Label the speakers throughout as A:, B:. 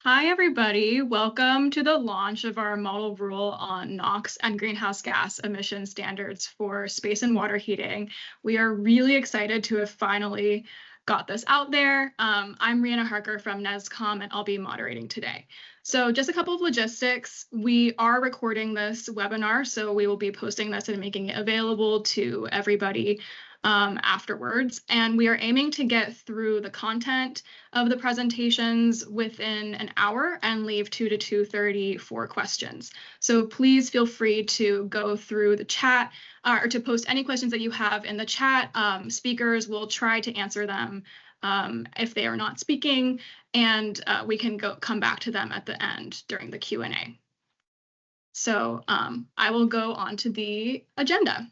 A: Hi, everybody. Welcome to the launch of our model rule on NOx and greenhouse gas emission standards for space and water heating. We are really excited to have finally got this out there. I'm Rihanna Harker from NESCAUM, and I'll be moderating today. So just a couple of logistics. We are recording this webinar, so we will be posting this and making it available to everybody afterwards. And we are aiming to get through the content of the presentations within an hour and leave 2 to 2:30 for questions. So please feel free to go through the chat or to post any questions that you have in the chat. Speakers will try to answer them if they are not speaking, and we can come back to them at the end during the Q&A. So I will go on to the agenda.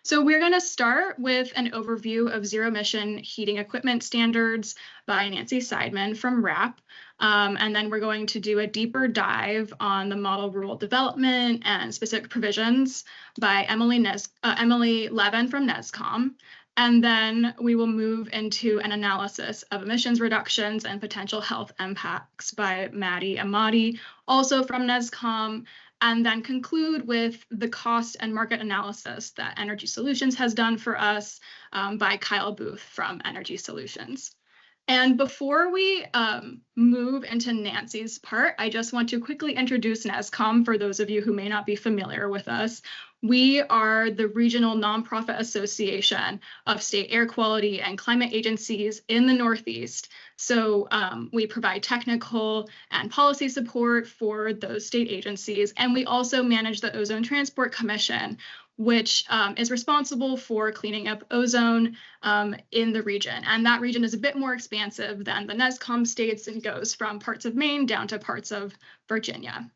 A: So we're going to start with an overview of zero emission heating equipment standards by Nancy Seidman from RAP. And then we're going to do a deeper dive on the model rule development and specific provisions by Emily Levin from NESCAUM. And then we will move into an analysis of emissions reductions and potential health impacts by Mahdi, Ahmadi, also from NESCAUM, and then conclude with the cost and market analysis that Energy Solutions has done for us by Kyle Booth from Energy Solutions. And before we move into Nancy's part, I just want to quickly introduce NESCAUM for those of you who may not be familiar with us. We are the regional nonprofit association of state air quality and climate agencies in the Northeast. So we provide technical and policy support for those state agencies. And we also manage the Ozone Transport Commission, which is responsible for cleaning up ozone in the region. And that region is a bit more expansive than the NESCAUM states and goes from parts of Maine down to parts of Virginia.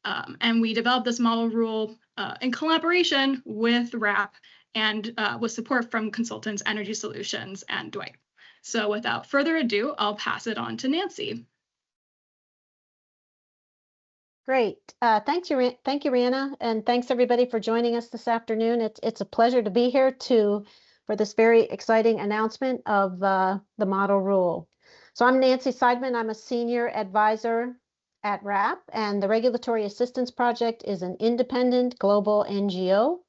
A: And we developed this model rule in collaboration with RAP and with support from consultants Energy Solutions and Dwight. So without further ado, I'll pass it on to Nancy.
B: Great. Thank you, Rihanna, and thanks everybody for joining us this afternoon. It's a pleasure to be here for this very exciting announcement of the model rule. So I'm Nancy Seidman. I'm a senior advisor at RAP, and the Regulatory Assistance Project is an independent global NGO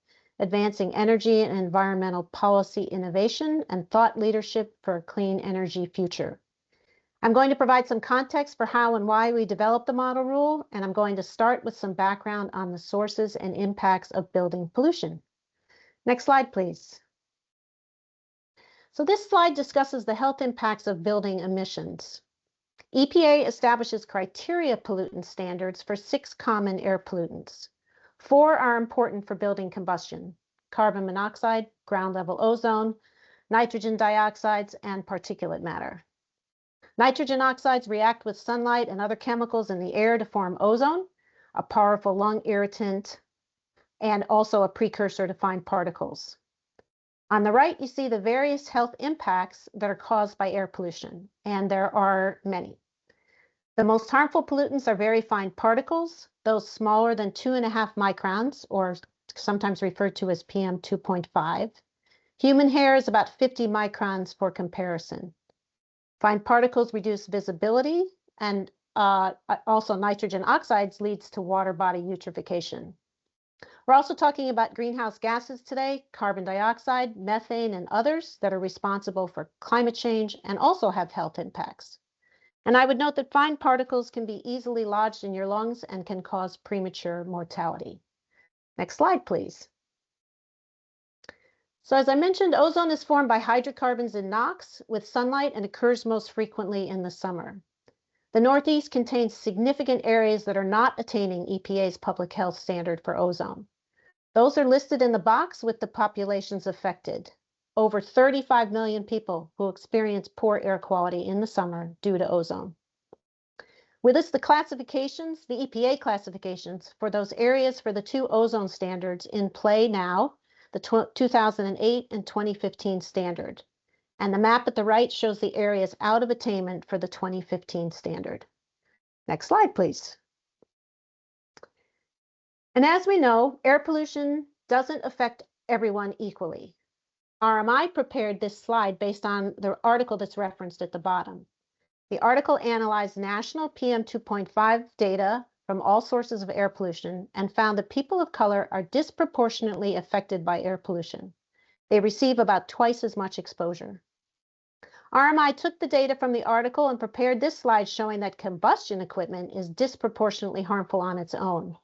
B: advancing energy and environmental policy innovation and thought leadership for a clean energy future. I'm going to provide some context for how and why we developed the model rule, and I'm going to start with some background on the sources and impacts of building pollution. Next slide, please. So this slide discusses the health impacts of building emissions. EPA establishes criteria pollutant standards for 6 common air pollutants. 4 are important for building combustion: carbon monoxide, ground level ozone, nitrogen dioxides, and particulate matter. Nitrogen oxides react with sunlight and other chemicals in the air to form ozone, a powerful lung irritant, and also a precursor to fine particles. On the right, you see the various health impacts that are caused by air pollution, and there are many. The most harmful pollutants are very fine particles, those smaller than 2.5 microns, or sometimes referred to as PM 2.5. Human hair is about 50 microns for comparison. Fine particles reduce visibility, and also nitrogen oxides leads to water body eutrophication. We're also talking about greenhouse gases today: carbon dioxide, methane, and others that are responsible for climate change and also have health impacts. And I would note that fine particles can be easily lodged in your lungs and can cause premature mortality. Next slide, please. So as I mentioned, ozone is formed by hydrocarbons in NOx with sunlight and occurs most frequently in the summer. The Northeast contains significant areas that are not attaining EPA's public health standard for ozone. Those are listed in the box with the populations affected. Over 35 million people who experience poor air quality in the summer due to ozone. We list the classifications, the EPA classifications, for those areas for the 2 ozone standards in play now, the 2008 and 2015 standard. And the map at the right shows the areas out of attainment for the 2015 standard. Next slide, please. And as we know, air pollution doesn't affect everyone equally. RMI prepared this slide based on the article that's referenced at the bottom. The article analyzed national PM 2.5 data from all sources of air pollution and found that people of color are disproportionately affected by air pollution. They receive about twice as much exposure. RMI took the data from the article and prepared this slide showing that combustion equipment is disproportionately harmful on its own.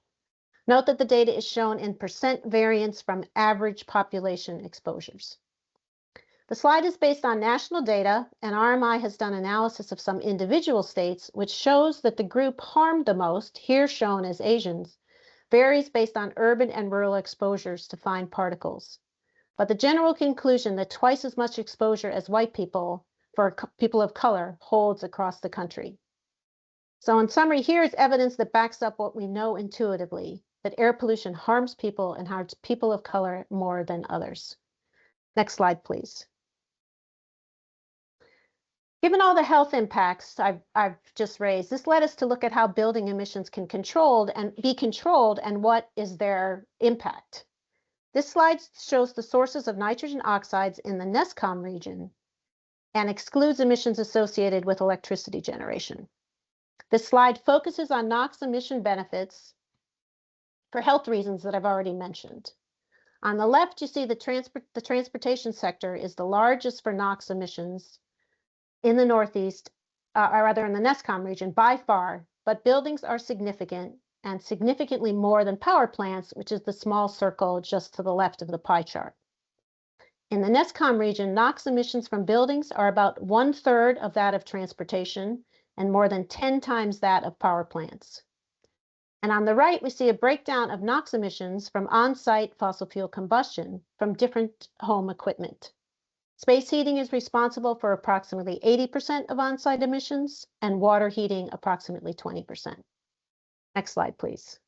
B: Note that the data is shown in percent variance from average population exposures. The slide is based on national data, and RMI has done analysis of some individual states, which shows that the group harmed the most, here shown as Asians, varies based on urban and rural exposures to fine particles. But the general conclusion that twice as much exposure as white people for people of color holds across the country. So in summary, here is evidence that backs up what we know intuitively, that air pollution harms people and harms people of color more than others. Next slide, please. Given all the health impacts I've just raised, this led us to look at how building emissions can be controlled and what is their impact. This slide shows the sources of nitrogen oxides in the NESCAUM region and excludes emissions associated with electricity generation. This slide focuses on NOx emission benefits for health reasons that I've already mentioned. On the left, you see the transportation sector is the largest for NOx emissions in the Northeast, or rather in the NESCAUM region by far, but buildings are significant and significantly more than power plants, which is the small circle just to the left of the pie chart. In the NESCAUM region, NOx emissions from buildings are about 1/3 of that of transportation and more than 10 times that of power plants. And on the right, we see a breakdown of NOx emissions from on-site fossil fuel combustion from different home equipment. Space heating is responsible for approximately 80% of on-site emissions and water heating approximately 20%. Next slide, please.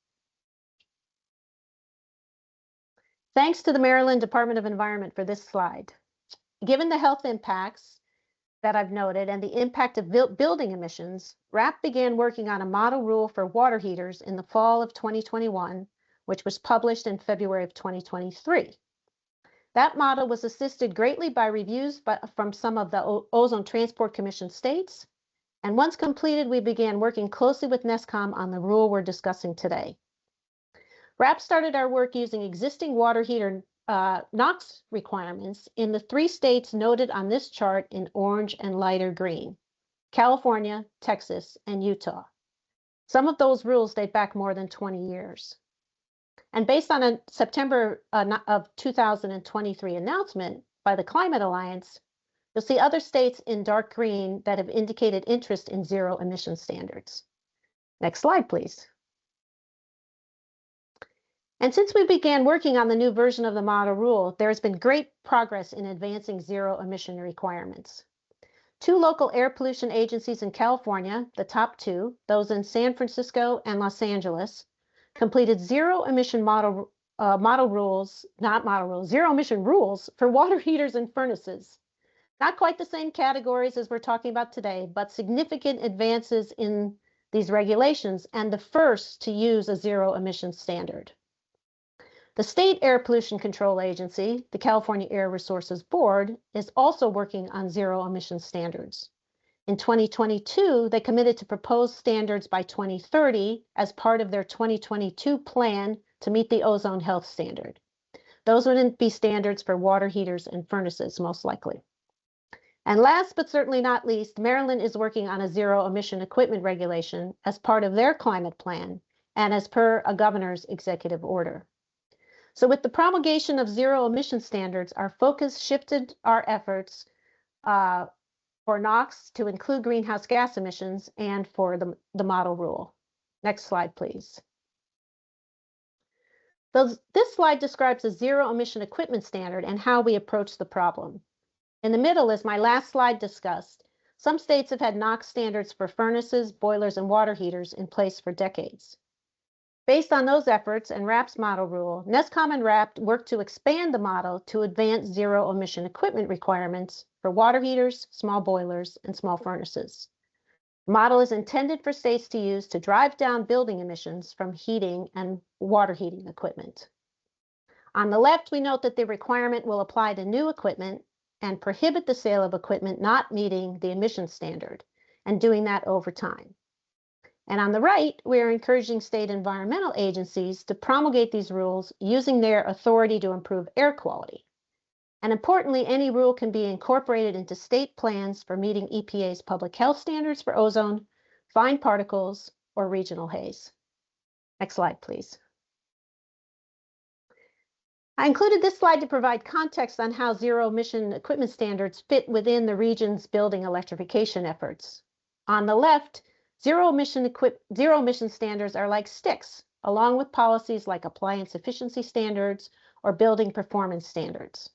B: Thanks to the Maryland Department of Environment for this slide. Given the health impacts that I've noted and the impact of building emissions, RAP began working on a model rule for water heaters in the fall of 2021, which was published in February of 2023. That model was assisted greatly by reviews from some of the Ozone Transport Commission states, and once completed, we began working closely with NESCAUM on the rule we're discussing today. RAP started our work using existing water heater NOx requirements in the 3 states noted on this chart in orange and lighter green: California, Texas, and Utah. Some of those rules date back more than 20 years. And based on a September of 2023 announcement by the Climate Alliance, you'll see other states in dark green that have indicated interest in zero emission standards. Next slide, please. And since we began working on the new version of the model rule, there has been great progress in advancing zero emission requirements. 2 local air pollution agencies in California, the top 2, those in San Francisco and Los Angeles, completed zero emission zero emission rules for water heaters and furnaces. Not quite the same categories as we're talking about today, but significant advances in these regulations and the first to use a zero emission standard. The State Air Pollution Control Agency, the California Air Resources Board, is also working on zero emission standards. In 2022, they committed to propose standards by 2030 as part of their 2022 plan to meet the ozone health standard. Those would be standards for water heaters and furnaces, most likely. And last but certainly not least, Maryland is working on a zero emission equipment regulation as part of their climate plan and as per a governor's executive order. So with the promulgation of zero emission standards, our focus shifted our efforts for NOx to include greenhouse gas emissions and for the model rule. Next slide, please. This slide describes a zero emission equipment standard and how we approach the problem. In the middle, as my last slide discussed, some states have had NOx standards for furnaces, boilers, and water heaters in place for decades. Based on those efforts and RAP's model rule, NESCAUM and RAP worked to expand the model to advance zero emission equipment requirements for water heaters, small boilers, and small furnaces. The model is intended for states to use to drive down building emissions from heating and water heating equipment. On the left, we note that the requirement will apply to new equipment and prohibit the sale of equipment not meeting the emission standard. and doing that over time. And on the right, we are encouraging state environmental agencies to promulgate these rules using their authority to improve air quality. And importantly, any rule can be incorporated into state plans for meeting EPA's public health standards for ozone, fine particles, or regional haze. Next slide, please. I included this slide to provide context on how zero emission equipment standards fit within the region's building electrification efforts. On the left, zero emission standards are like sticks, along with policies like appliance efficiency standards or building performance standards.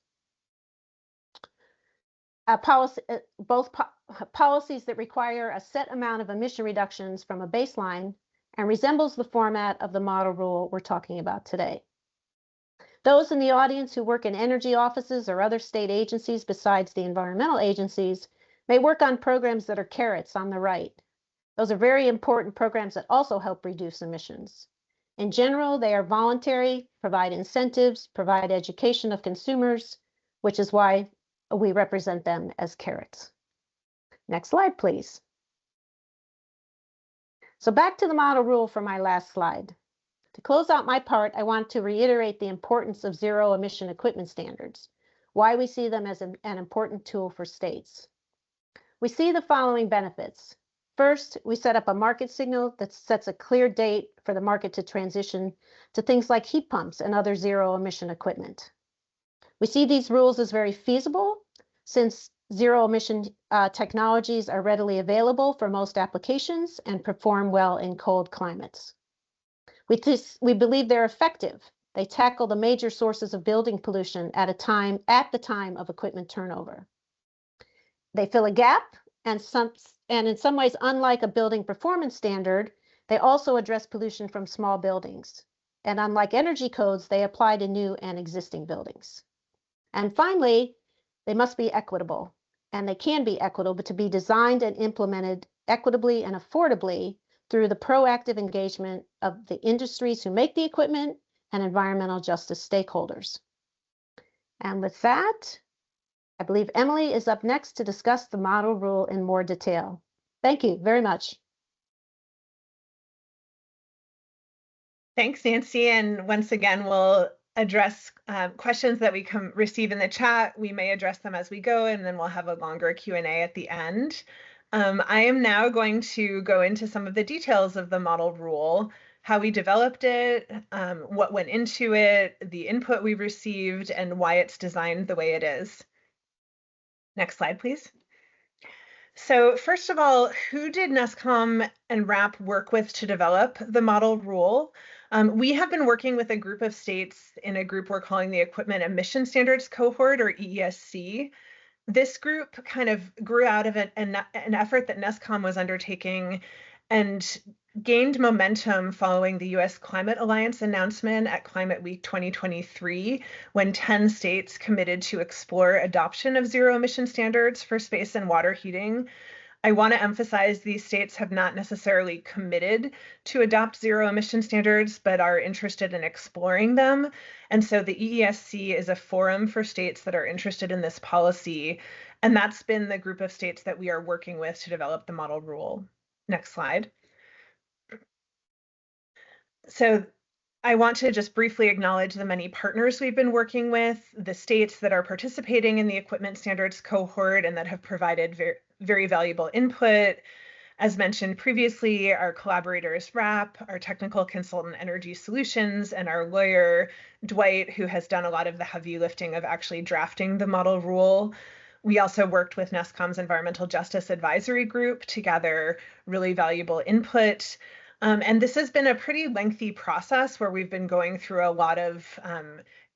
B: Policies that require a set amount of emission reductions from a baseline and resembles the format of the model rule we're talking about today. Those in the audience who work in energy offices or other state agencies besides the environmental agencies may work on programs that are carrots on the right. Those are very important programs that also help reduce emissions. In general, they are voluntary, provide incentives, provide education of consumers, which is why we represent them as carrots. Next slide, please. So back to the model rule for my last slide. To close out my part, I want to reiterate the importance of zero emission equipment standards, why we see them as an important tool for states. We see the following benefits. First, we set up a market signal that sets a clear date for the market to transition to things like heat pumps and other zero emission equipment. We see these rules as very feasible since zero emission technologies are readily available for most applications and perform well in cold climates. We believe they're effective. They tackle the major sources of building pollution at the time of equipment turnover. They fill a gap, and in some ways, unlike a building performance standard, they also address pollution from small buildings. And unlike energy codes, they apply to new and existing buildings. And finally, they must be equitable, and they can be equitable, but to be designed and implemented equitably and affordably through the proactive engagement of the industries who make the equipment and environmental justice stakeholders. And with that, I believe Emily is up next to discuss the model rule in more detail. Thank you very much.
C: Thanks, Nancy. And once again, we'll address questions that we receive in the chat. We may address them as we go, and then we'll have a longer Q&A at the end. I am now going to go into some of the details of the model rule, how we developed it, what went into it, the input we received, and why it's designed the way it is. Next slide, please. So first of all, who did NESCAUM and RAP work with to develop the model rule? We have been working with a group of states in a group we're calling the Equipment Emission Standards Cohort, or EESC. This group kind of grew out of an effort that NESCAUM was undertaking and gained momentum following the U.S. Climate Alliance announcement at Climate Week 2023, when 10 states committed to explore adoption of zero emission standards for space and water heating. I want to emphasize these states have not necessarily committed to adopt zero emission standards, but are interested in exploring them. And so the EESC is a forum for states that are interested in this policy. And that's been the group of states that we are working with to develop the model rule. Next slide. So I want to just briefly acknowledge the many partners we've been working with, the states that are participating in the equipment standards cohort and that have provided very valuable input. As mentioned previously, our collaborators RAP, our technical consultant Energy Solutions, and our lawyer Dwight, who has done a lot of the heavy lifting of actually drafting the model rule. We also worked with NESCAUM's Environmental Justice Advisory Group to gather really valuable input. And this has been a pretty lengthy process where we've been going through a lot of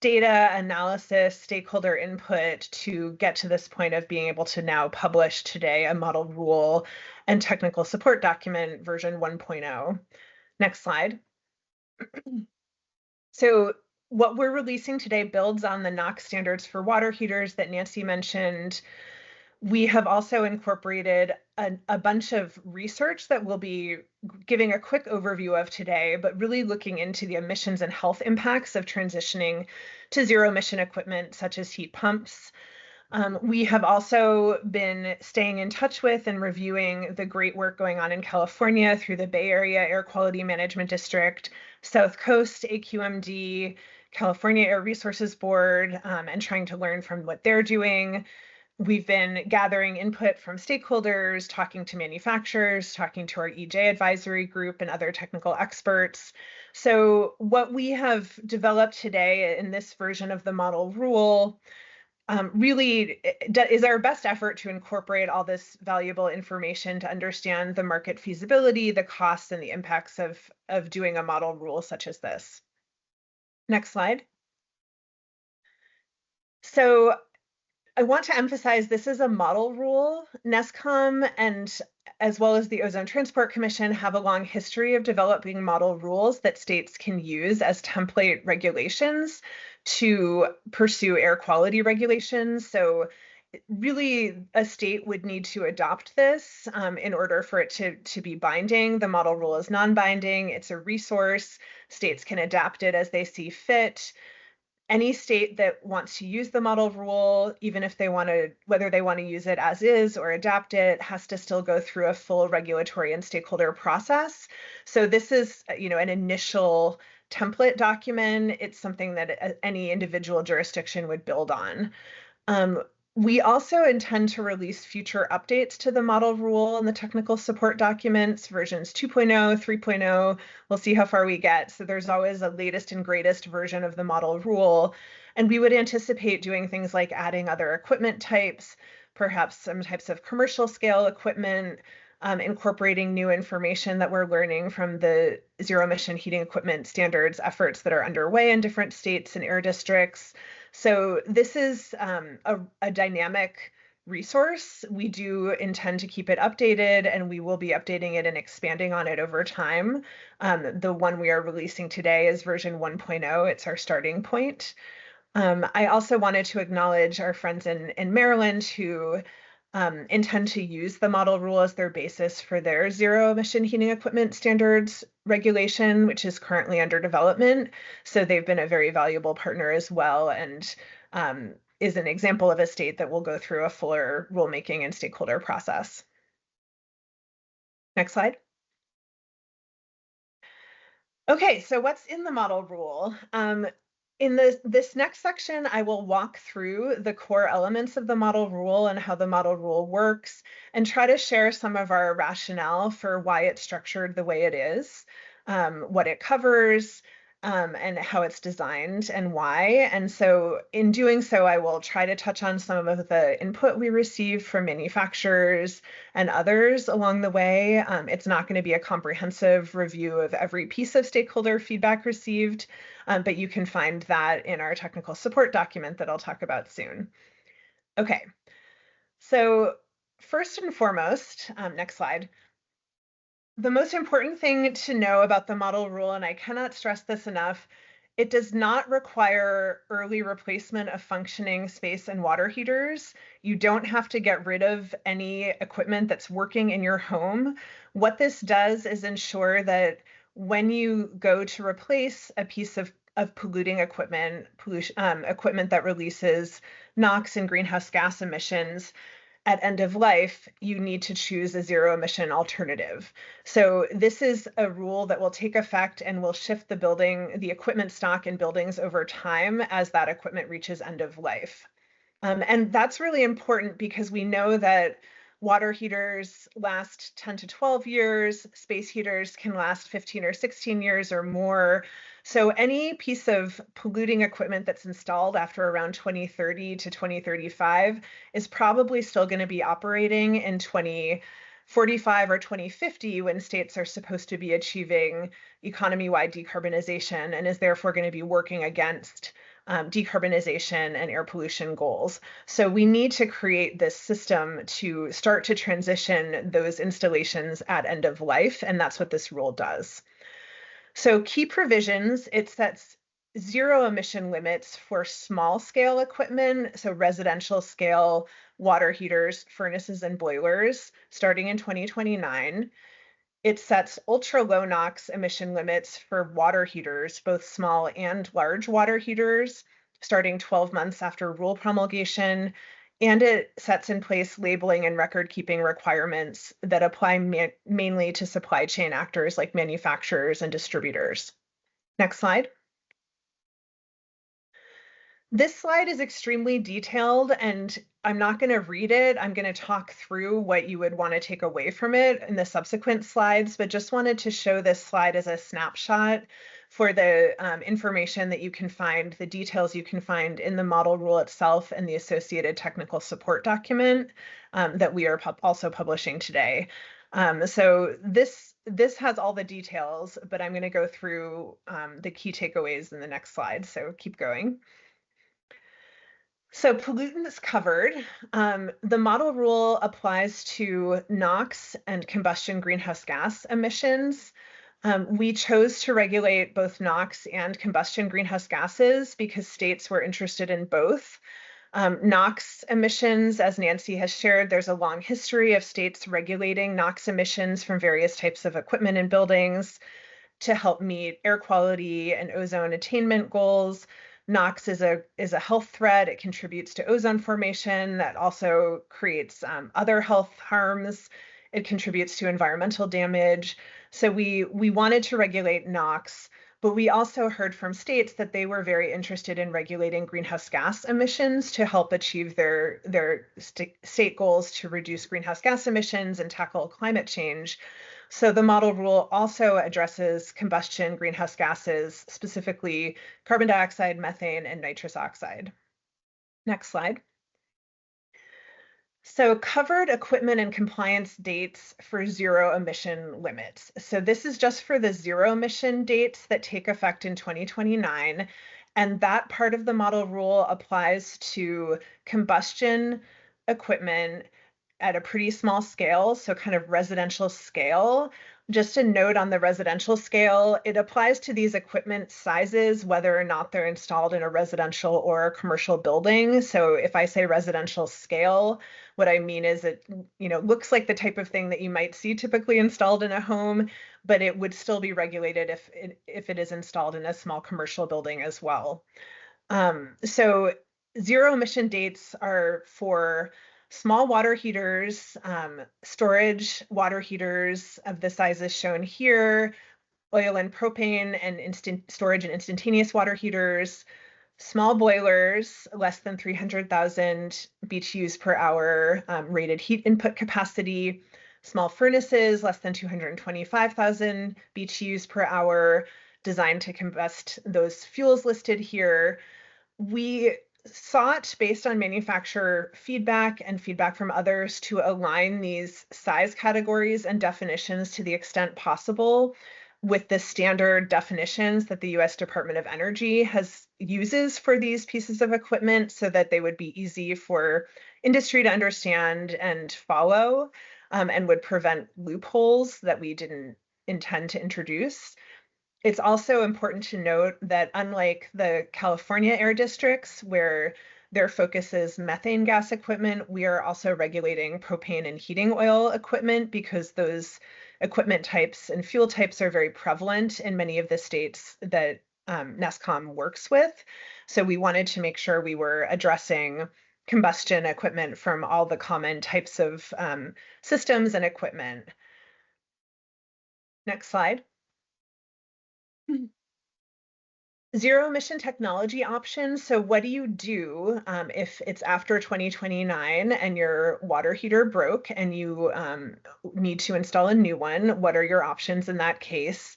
C: data analysis, stakeholder input to get to this point of being able to now publish today a model rule and technical support document version 1.0. Next slide. So what we're releasing today builds on the NOx standards for water heaters that Nancy mentioned. We have also incorporated a bunch of research that we'll be giving a quick overview of today, but really looking into the emissions and health impacts of transitioning to zero emission equipment such as heat pumps. We have also been staying in touch with and reviewing the great work going on in California through the Bay Area Air Quality Management District, South Coast AQMD, California Air Resources Board, and trying to learn from what they're doing. We've been gathering input from stakeholders, talking to manufacturers, talking to our EJ advisory group and other technical experts. So what we have developed today in this version of the model rule really is our best effort to incorporate all this valuable information to understand the market feasibility, the costs, and the impacts of doing a model rule such as this. Next slide. So I want to emphasize this is a model rule. NESCAUM and as well as the Ozone Transport Commission have a long history of developing model rules that states can use as template regulations to pursue air quality regulations. So really a state would need to adopt this in order for it to be binding. The model rule is non-binding. It's a resource. States can adapt it as they see fit. Any state that wants to use the model rule, even if they want to, whether they want to use it as is or adapt it, has to still go through a full regulatory and stakeholder process. So this is, an initial template document. It's something that any individual jurisdiction would build on. We also intend to release future updates to the model rule and the technical support documents, versions 2.0, 3.0. We'll see how far we get. So there's always a latest and greatest version of the model rule. And we would anticipate doing things like adding other equipment types, perhaps some types of commercial scale equipment, incorporating new information that we're learning from the zero emission heating equipment standards efforts that are underway in different states and air districts. So this is a dynamic resource. We do intend to keep it updated, and we will be updating it and expanding on it over time. The one we are releasing today is version 1.0. It's our starting point. I also wanted to acknowledge our friends in Maryland who intend to use the model rule as their basis for their zero emission heating equipment standards regulation, which is currently under development. So they've been a very valuable partner as well, and is an example of a state that will go through a fuller rulemaking and stakeholder process. Next slide. Okay, so what's in the model rule? In this next section, I will walk through the core elements of the model rule and how the model rule works, and try to share some of our rationale for why it's structured the way it is, what it covers, and how it's designed and why. And so in doing so, I will try to touch on some of the input we received from manufacturers and others along the way. It's not going to be a comprehensive review of every piece of stakeholder feedback received, but you can find that in our technical support document that I'll talk about soon. Okay, so first and foremost, next slide. The most important thing to know about the model rule, and I cannot stress this enough, it does not require early replacement of functioning space and water heaters. You don't have to get rid of any equipment that's working in your home. What this does is ensure that when you go to replace a piece of polluting equipment, equipment that releases NOx and greenhouse gas emissions, at end of life, you need to choose a zero emission alternative. So this is a rule that will take effect and will shift the equipment stock in buildings over time as that equipment reaches end of life. And that's really important because we know that water heaters last 10 to 12 years, space heaters can last 15 or 16 years or more. So any piece of polluting equipment that's installed after around 2030 to 2035 is probably still going to be operating in 2045 or 2050 when states are supposed to be achieving economy-wide decarbonization, and is therefore going to be working against decarbonization and air pollution goals. So we need to create this system to start to transition those installations at end of life, and that's what this rule does. So key provisions, it sets zero emission limits for small scale equipment, so residential scale water heaters, furnaces, and boilers starting in 2029. It sets ultra low NOx emission limits for water heaters, both small and large water heaters, starting 12 months after rule promulgation. and it sets in place labeling and record-keeping requirements that apply mainly to supply chain actors like manufacturers and distributors. Next slide. This slide is extremely detailed, and I'm not going to read it. I'm going to talk through what you would want to take away from it in the subsequent slides, but just wanted to show this slide as a snapshot for the information that you can find, the details you can find in the model rule itself and the associated technical support document that we are also publishing today. So this has all the details, but I'm going to go through the key takeaways in the next slide, so keep going. So pollutants covered. The model rule applies to NOx and combustion greenhouse gas emissions. We chose to regulate both NOx and combustion greenhouse gases because states were interested in both. NOx emissions, as Nancy has shared, there's a long history of states regulating NOx emissions from various types of equipment in buildings to help meet air quality and ozone attainment goals. NOx is a health threat. It contributes to ozone formation that also creates other health harms. It contributes to environmental damage. So we wanted to regulate NOx, but we also heard from states that they were very interested in regulating greenhouse gas emissions to help achieve their state goals to reduce greenhouse gas emissions and tackle climate change. So the model rule also addresses combustion greenhouse gases, specifically carbon dioxide, methane, and nitrous oxide. Next slide. So covered equipment and compliance dates for zero emission limits. So this is just for the zero emission dates that take effect in 2029. And that part of the model rule applies to combustion equipment at a pretty small scale, so kind of residential scale. Just a note on the residential scale, it applies to these equipment sizes, whether or not they're installed in a residential or a commercial building. So if I say residential scale, what I mean is it, looks like the type of thing that you might see typically installed in a home, but it would still be regulated if it is installed in a small commercial building as well. So zero emission dates are for small water heaters, storage water heaters of the sizes shown here, oil and propane and storage and instantaneous water heaters, small boilers, less than 300,000 BTUs per hour rated heat input capacity, small furnaces, less than 225,000 BTUs per hour, designed to combust those fuels listed here. We sought, based on manufacturer feedback and feedback from others, to align these size categories and definitions to the extent possible with the standard definitions that the U.S. Department of Energy uses for these pieces of equipment, so that they would be easy for industry to understand and follow, and would prevent loopholes that we didn't intend to introduce. It's also important to note that unlike the California air districts, where their focus is methane gas equipment, we are also regulating propane and heating oil equipment because those equipment types and fuel types are very prevalent in many of the states that NESCAUM works with. So we wanted to make sure we were addressing combustion equipment from all the common types of systems and equipment. Next slide. Zero emission technology options. So what do you do if it's after 2029 and your water heater broke and you need to install a new one? What are your options in that case?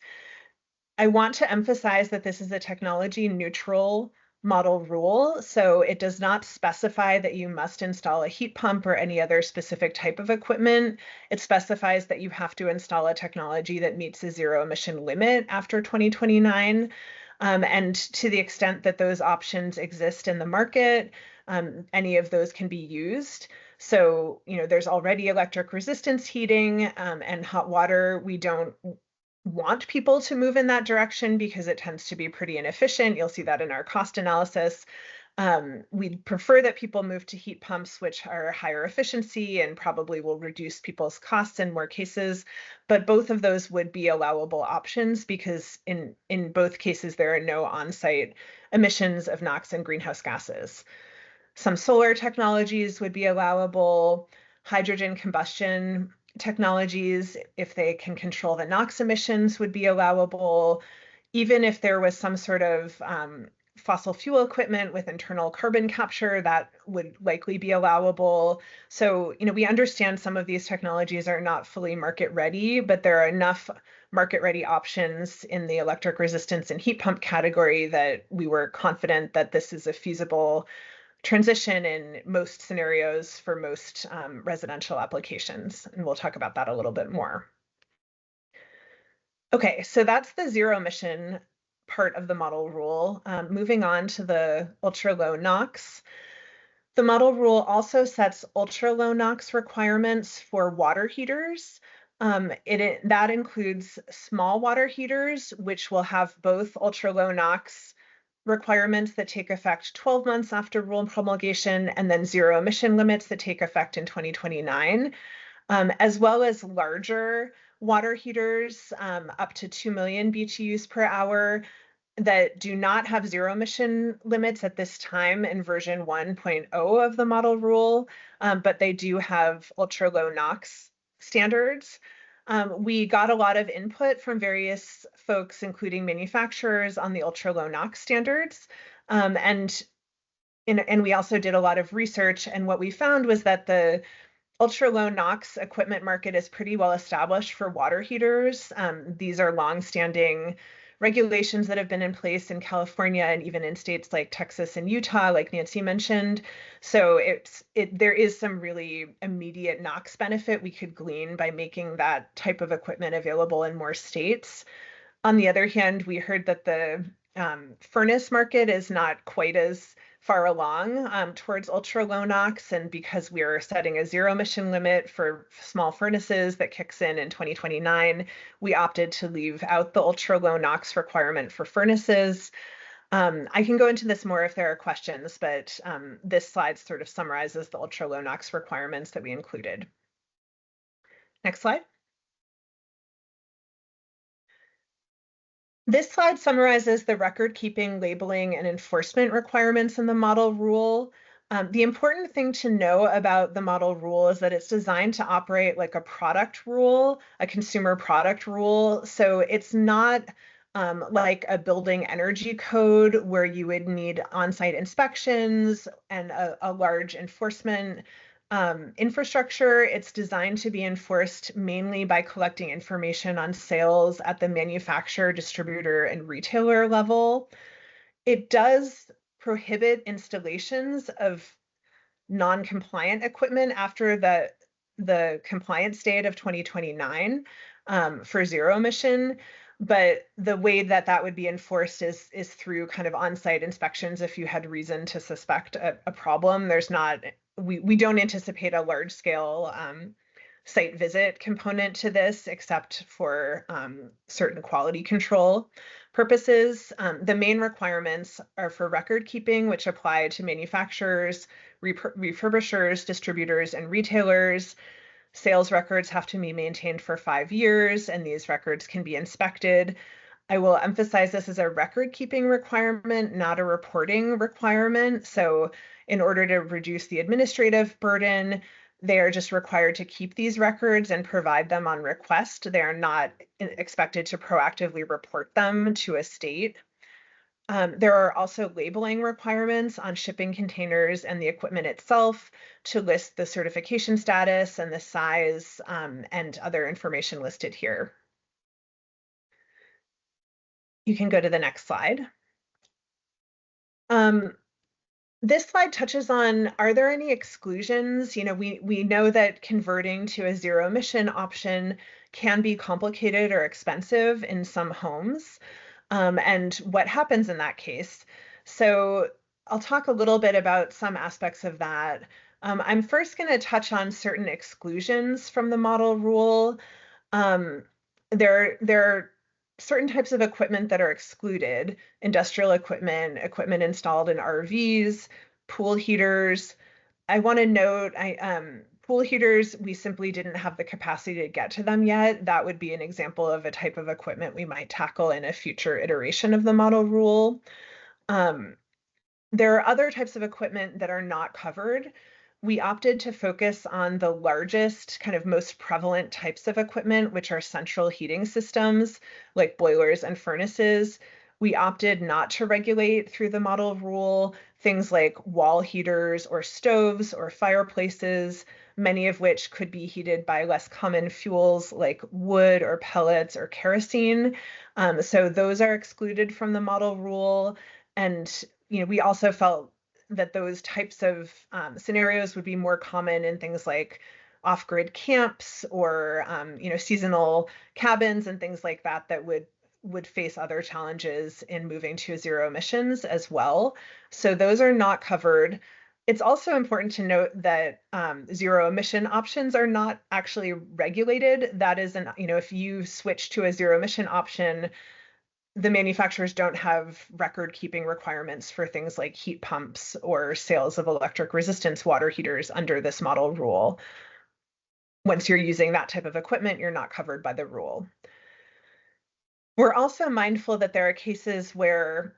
C: I want to emphasize that this is a technology neutral model rule. So it does not specify that you must install a heat pump or any other specific type of equipment. It specifies that you have to install a technology that meets a zero emission limit after 2029. And to the extent that those options exist in the market, any of those can be used. So, there's already electric resistance heating and hot water. We don't want people to move in that direction because it tends to be pretty inefficient. You'll see that in our cost analysis. We'd prefer that people move to heat pumps, which are higher efficiency and probably will reduce people's costs in more cases. But both of those would be allowable options because in both cases, there are no on-site emissions of NOx and greenhouse gases. Some solar technologies would be allowable. Hydrogen combustion technologies, if they can control the NOx emissions, would be allowable. Even if there was some sort of fossil fuel equipment with internal carbon capture, that would likely be allowable. So, we understand some of these technologies are not fully market ready, but there are enough market ready options in the electric resistance and heat pump category that we were confident that this is a feasible transition in most scenarios for most residential applications. And we'll talk about that a little bit more. Okay, so that's the zero emission part of the model rule. Moving on to the ultra low NOx. The model rule also sets ultra low NOx requirements for water heaters. That includes small water heaters, which will have both ultra low NOx requirements that take effect 12 months after rule promulgation, and then zero emission limits that take effect in 2029, as well as larger water heaters up to 2 million BTUs per hour that do not have zero emission limits at this time in version 1.0 of the model rule, but they do have ultra low NOx standards. We got a lot of input from various folks, including manufacturers, on the ultra low NOx standards. And we also did a lot of research, and what we found was that the ultra low NOx equipment market is pretty well established for water heaters. These are long-standing regulations that have been in place in California and even in states like Texas and Utah, like Nancy mentioned. So there is some really immediate NOx benefit we could glean by making that type of equipment available in more states. On the other hand, we heard that the furnace market is not quite as far along towards ultra low NOx, and because we're setting a zero emission limit for small furnaces that kicks in 2029, we opted to leave out the ultra low NOx requirement for furnaces. I can go into this more if there are questions, but this slide sort of summarizes the ultra low NOx requirements that we included. Next slide. This slide summarizes the record-keeping, labeling, and enforcement requirements in the model rule. The important thing to know about the model rule is that it's designed to operate like a product rule, a consumer product rule. So it's not like a building energy code where you would need on-site inspections and a large enforcement infrastructure. It's designed to be enforced mainly by collecting information on sales at the manufacturer, distributor, and retailer level. It does prohibit installations of non-compliant equipment after the compliance date of 2029 for zero emission. But the way that would be enforced is through kind of on-site inspections if you had reason to suspect a problem. There's not, we don't anticipate a large scale site visit component to this, except for certain quality control purposes. The main requirements are for record keeping, which apply to manufacturers, refurbishers, distributors, and retailers. Sales records have to be maintained for 5 years, and these records can be inspected. I will emphasize this is a record-keeping requirement, not a reporting requirement. So in order to reduce the administrative burden, they are just required to keep these records and provide them on request. They are not expected to proactively report them to a state. There are also labeling requirements on shipping containers and the equipment itself to list the certification status and the size and other information listed here. You can go to the next slide. This slide touches on, are there any exclusions? We know that converting to a zero emission option can be complicated or expensive in some homes. And what happens in that case. So I'll talk a little bit about some aspects of that. I'm first going to touch on certain exclusions from the model rule. There are certain types of equipment that are excluded: industrial equipment, equipment installed in RVs, pool heaters. I want to note, pool heaters, we simply didn't have the capacity to get to them yet. That would be an example of a type of equipment we might tackle in a future iteration of the model rule. There are other types of equipment that are not covered. We opted to focus on the largest, kind of most prevalent types of equipment, which are central heating systems like boilers and furnaces. We opted not to regulate through the model rule things like wall heaters or stoves or fireplaces, many of which could be heated by less common fuels like wood or pellets or kerosene. So those are excluded from the model rule. And we also felt that those types of scenarios would be more common in things like off-grid camps or seasonal cabins and things like that that would face other challenges in moving to zero emissions as well. So those are not covered. It's also important to note that zero emission options are not actually regulated. That is if you switch to a zero emission option, the manufacturers don't have record keeping requirements for things like heat pumps or sales of electric resistance water heaters under this model rule. Once you're using that type of equipment, you're not covered by the rule. We're also mindful that there are cases where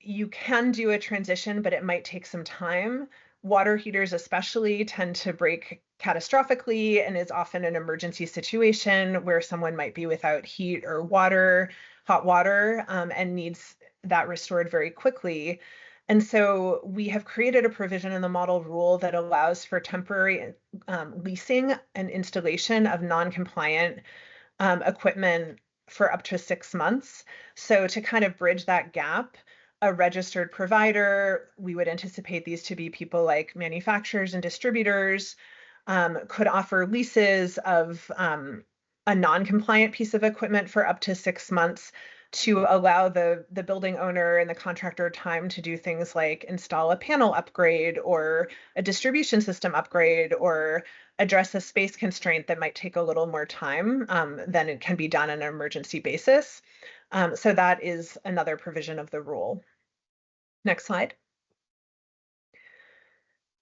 C: you can do a transition, but it might take some time. Water heaters especially tend to break catastrophically and is often an emergency situation where someone might be without heat or water, hot water, and needs that restored very quickly. And so we have created a provision in the model rule that allows for temporary leasing and installation of non-compliant equipment for up to 6 months. So to kind of bridge that gap, a registered provider, we would anticipate these to be people like manufacturers and distributors, could offer leases of a non-compliant piece of equipment for up to 6 months to allow the building owner and the contractor time to do things like install a panel upgrade or a distribution system upgrade or address a space constraint that might take a little more time than it can be done on an emergency basis. So that is another provision of the rule. Next slide.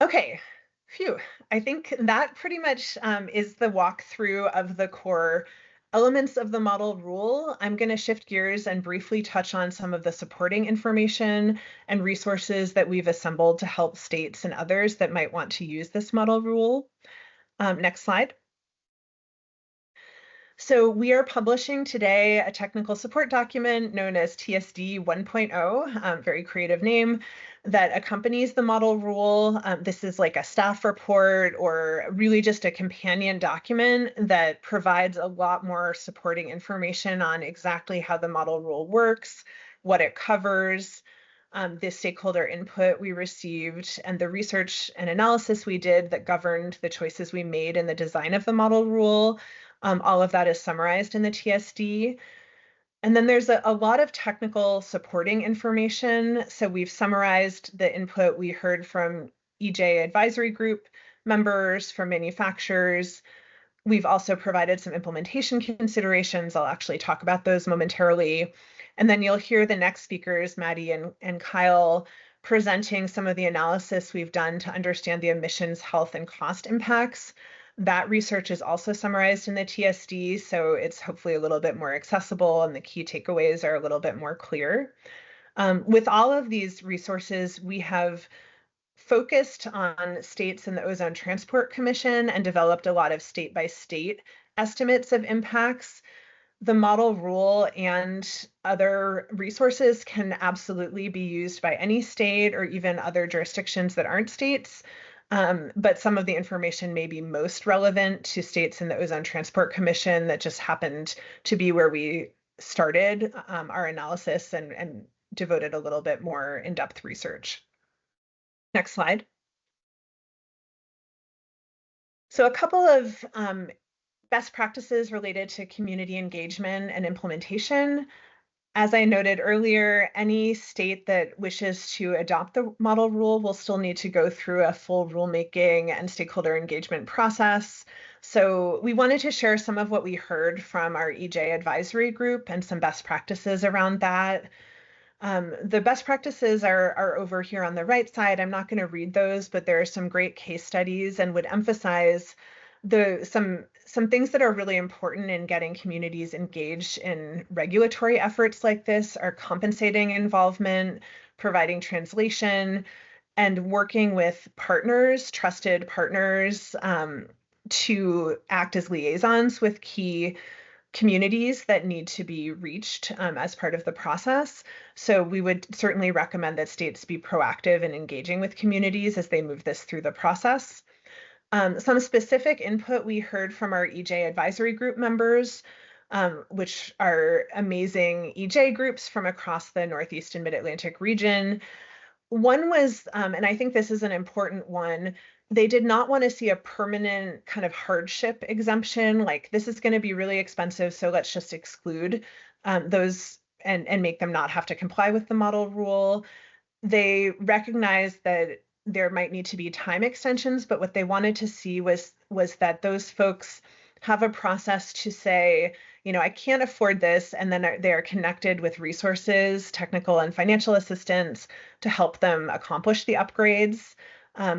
C: Okay, phew. I think that pretty much is the walkthrough of the core elements of the model rule. I'm going to shift gears and briefly touch on some of the supporting information and resources that we've assembled to help states and others that might want to use this model rule. Next slide. So we are publishing today a technical support document known as TSD 1.0, very creative name, that accompanies the model rule. This is like a staff report or really just a companion document that provides a lot more supporting information on exactly how the model rule works, what it covers, the stakeholder input we received, and the research and analysis we did that governed the choices we made in the design of the model rule. All of that is summarized in the TSD. And then there's a lot of technical supporting information. So we've summarized the input we heard from EJ advisory group members, from manufacturers. We've also provided some implementation considerations. I'll actually talk about those momentarily. And then you'll hear the next speakers, Mahdi and Kyle, presenting some of the analysis we've done to understand the emissions, health, and cost impacts. That research is also summarized in the TSD, so it's hopefully a little bit more accessible and the key takeaways are a little bit more clear. With all of these resources, we have focused on states in the Ozone Transport Commission and developed a lot of state-by-state estimates of impacts. The model rule and other resources can absolutely be used by any state or even other jurisdictions that aren't states. But some of the information may be most relevant to states in the Ozone Transport Commission that just happened to be where we started our analysis and devoted a little bit more in-depth research. Next slide. So a couple of best practices related to community engagement and implementation. As I noted earlier, any state that wishes to adopt the model rule will still need to go through a full rulemaking and stakeholder engagement process. So we wanted to share some of what we heard from our EJ advisory group and some best practices around that. The best practices are over here on the right side. I'm not going to read those, but there are some great case studies and would emphasize some some things that are really important in getting communities engaged in regulatory efforts like this are compensating involvement, providing translation, and working with partners, trusted partners, to act as liaisons with key communities that need to be reached as part of the process. So we would certainly recommend that states be proactive in engaging with communities as they move this through the process. Some specific input we heard from our EJ advisory group members, which are amazing EJ groups from across the Northeast and Mid-Atlantic region. One was, and I think this is an important one, they did not want to see a permanent kind of hardship exemption, like this is going to be really expensive, so let's just exclude those and make them not have to comply with the model rule. They recognized that there might need to be time extensions, but what they wanted to see was that those folks have a process to say, you know, I can't afford this, and then they are connected with resources, technical and financial assistance to help them accomplish the upgrades.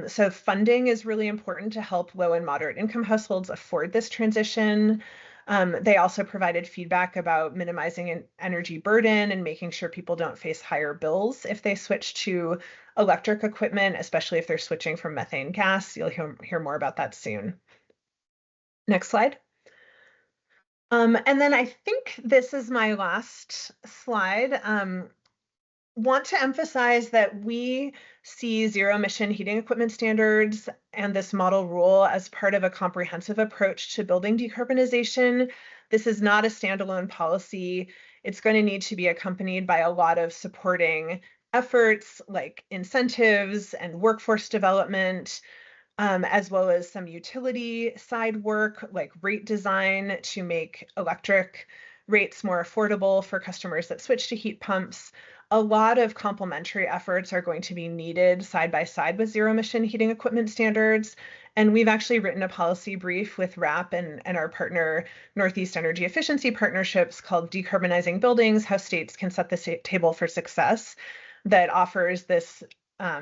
C: So funding is really important to help low and moderate income households afford this transition. They also provided feedback about minimizing energy burden and making sure people don't face higher bills if they switch to electric equipment, especially if they're switching from methane gas. You'll hear more about that soon. Next slide. And then I think this is my last slide. Want to emphasize that we see zero emission heating equipment standards and this model rule as part of a comprehensive approach to building decarbonization. This is not a standalone policy. It's going to need to be accompanied by a lot of supporting efforts like incentives and workforce development, as well as some utility side work like rate design to make electric rates more affordable for customers that switch to heat pumps. A lot of complementary efforts are going to be needed side by side with zero emission heating equipment standards. And we've actually written a policy brief with RAP and our partner Northeast Energy Efficiency Partnerships called Decarbonizing Buildings, How States Can Set the Table for Success, that offers this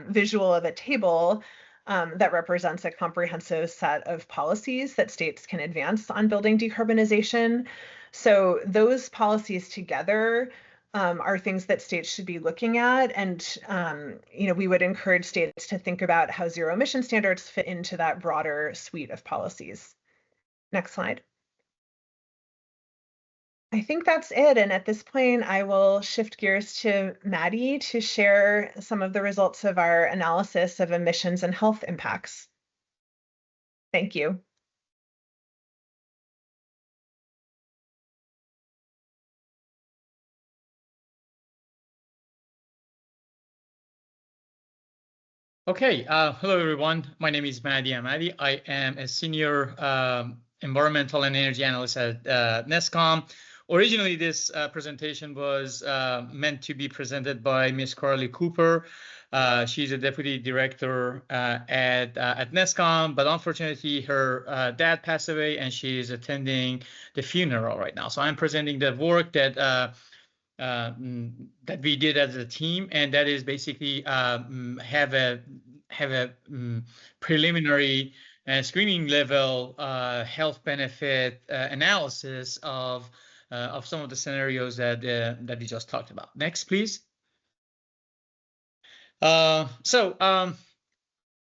C: visual of a table that represents a comprehensive set of policies that states can advance on building decarbonization. So those policies together are things that states should be looking at. And, you know, we would encourage states to think about how zero emission standards fit into that broader suite of policies. Next slide. I think that's it. And at this point, I will shift gears to Mahdi to share some of the results of our analysis of emissions and health impacts. Thank you.
D: Okay, hello everyone. My name is Mahdi Ahmadi. I am a senior environmental and energy analyst at NESCAUM. Originally, this presentation was meant to be presented by Ms. Carly Cooper. She's a deputy director at NESCAUM, but unfortunately, her dad passed away, and she is attending the funeral right now. So I'm presenting the work that we did as a team, and that is basically have a preliminary screening level health benefit analysis of some of the scenarios that we just talked about. Next, please. So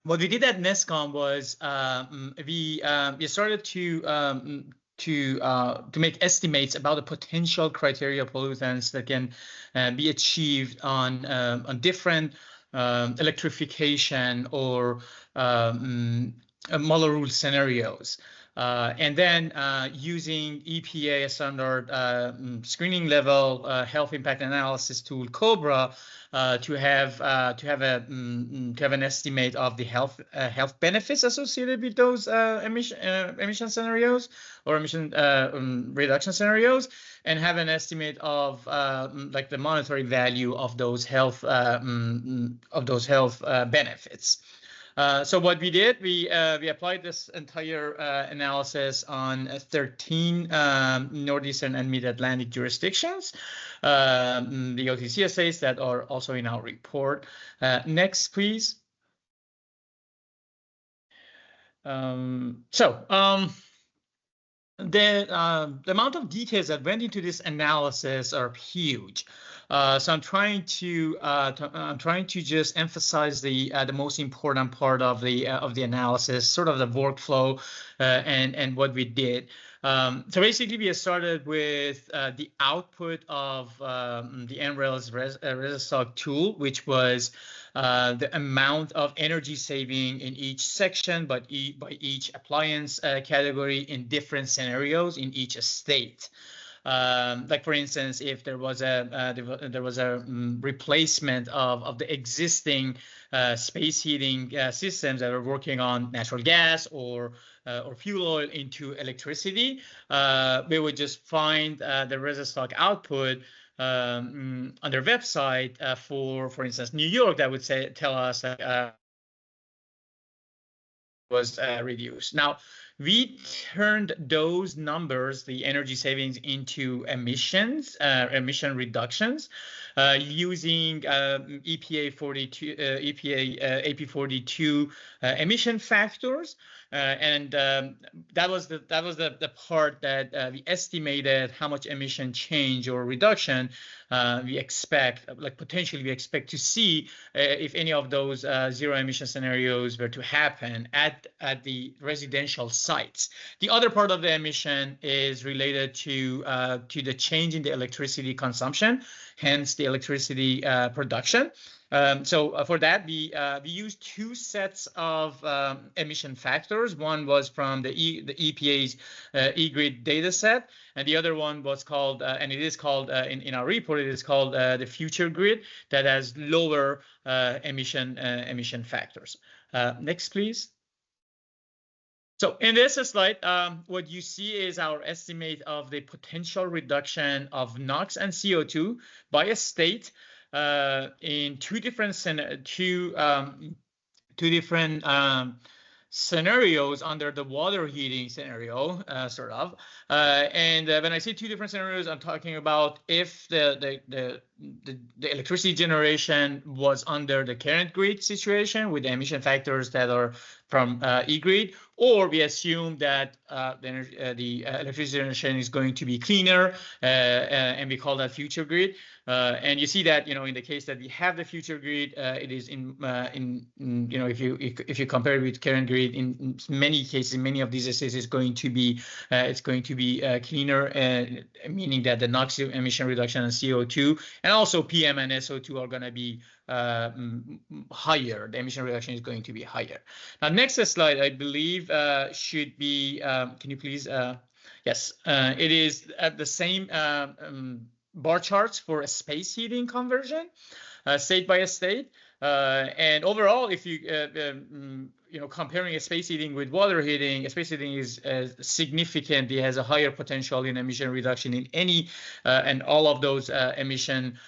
D: what we did at NESCAUM was we started to make estimates about the potential criteria pollutants that can be achieved on different electrification or model rule scenarios. And then using EPA standard screening level health impact analysis tool COBRA to have an estimate of the health benefits associated with those emission scenarios or emission reduction scenarios, and have an estimate of like the monetary value of those health benefits. So what we did, we applied this entire analysis on 13 Northeastern and Mid-Atlantic jurisdictions, the OTCSAs that are also in our report. Next, please. the amount of details that went into this analysis are huge. So I'm trying to just emphasize the most important part of the analysis, sort of the workflow and what we did. So basically, we started with the output of the NREL's ResiStock tool, which was the amount of energy saving in each section, but by each appliance category in different scenarios in each state. Like for instance, if there was a replacement of the existing space heating systems that are working on natural gas or fuel oil into electricity, we would just find the ResiStock output on their website for instance, New York, that would tell us that was reduced. Now, we turned those numbers, the energy savings, into emissions, emission reductions, using EPA 42, AP42 emission factors, and that was the part that we estimated how much emission change or reduction we expect, like potentially we expect to see if any of those zero emission scenarios were to happen at the residential sites. The other part of the emission is related to the change in the electricity consumption, hence the electricity production. So for that, we used two sets of emission factors. One was from the EPA's eGrid data set, and the other one was called, and it is called in our report, it is called the future grid, that has lower emission factors. Next, please. So in this slide, what you see is our estimate of the potential reduction of NOx and CO2 by a state in two different scenarios under the water heating scenario, sort of. And when I say two different scenarios, I'm talking about if the electricity generation was under the current grid situation with the emission factors that are from eGrid, or we assume that the electricity generation is going to be cleaner, and we call that future grid. And you see that, in the case that we have the future grid, it is if you compare it with current grid, in many cases, in many of these states, it's going to be cleaner, meaning that the NOx emission reduction and CO2 and also PM and SO2 are going to be higher. The emission reduction is going to be higher. Now, next slide, I believe, should be. Can you please? Yes, it is at the same bar charts for a space heating conversion, state by state. And overall, if you comparing a space heating with water heating, space heating is significantly has a higher potential in emission reduction in any and all of those emission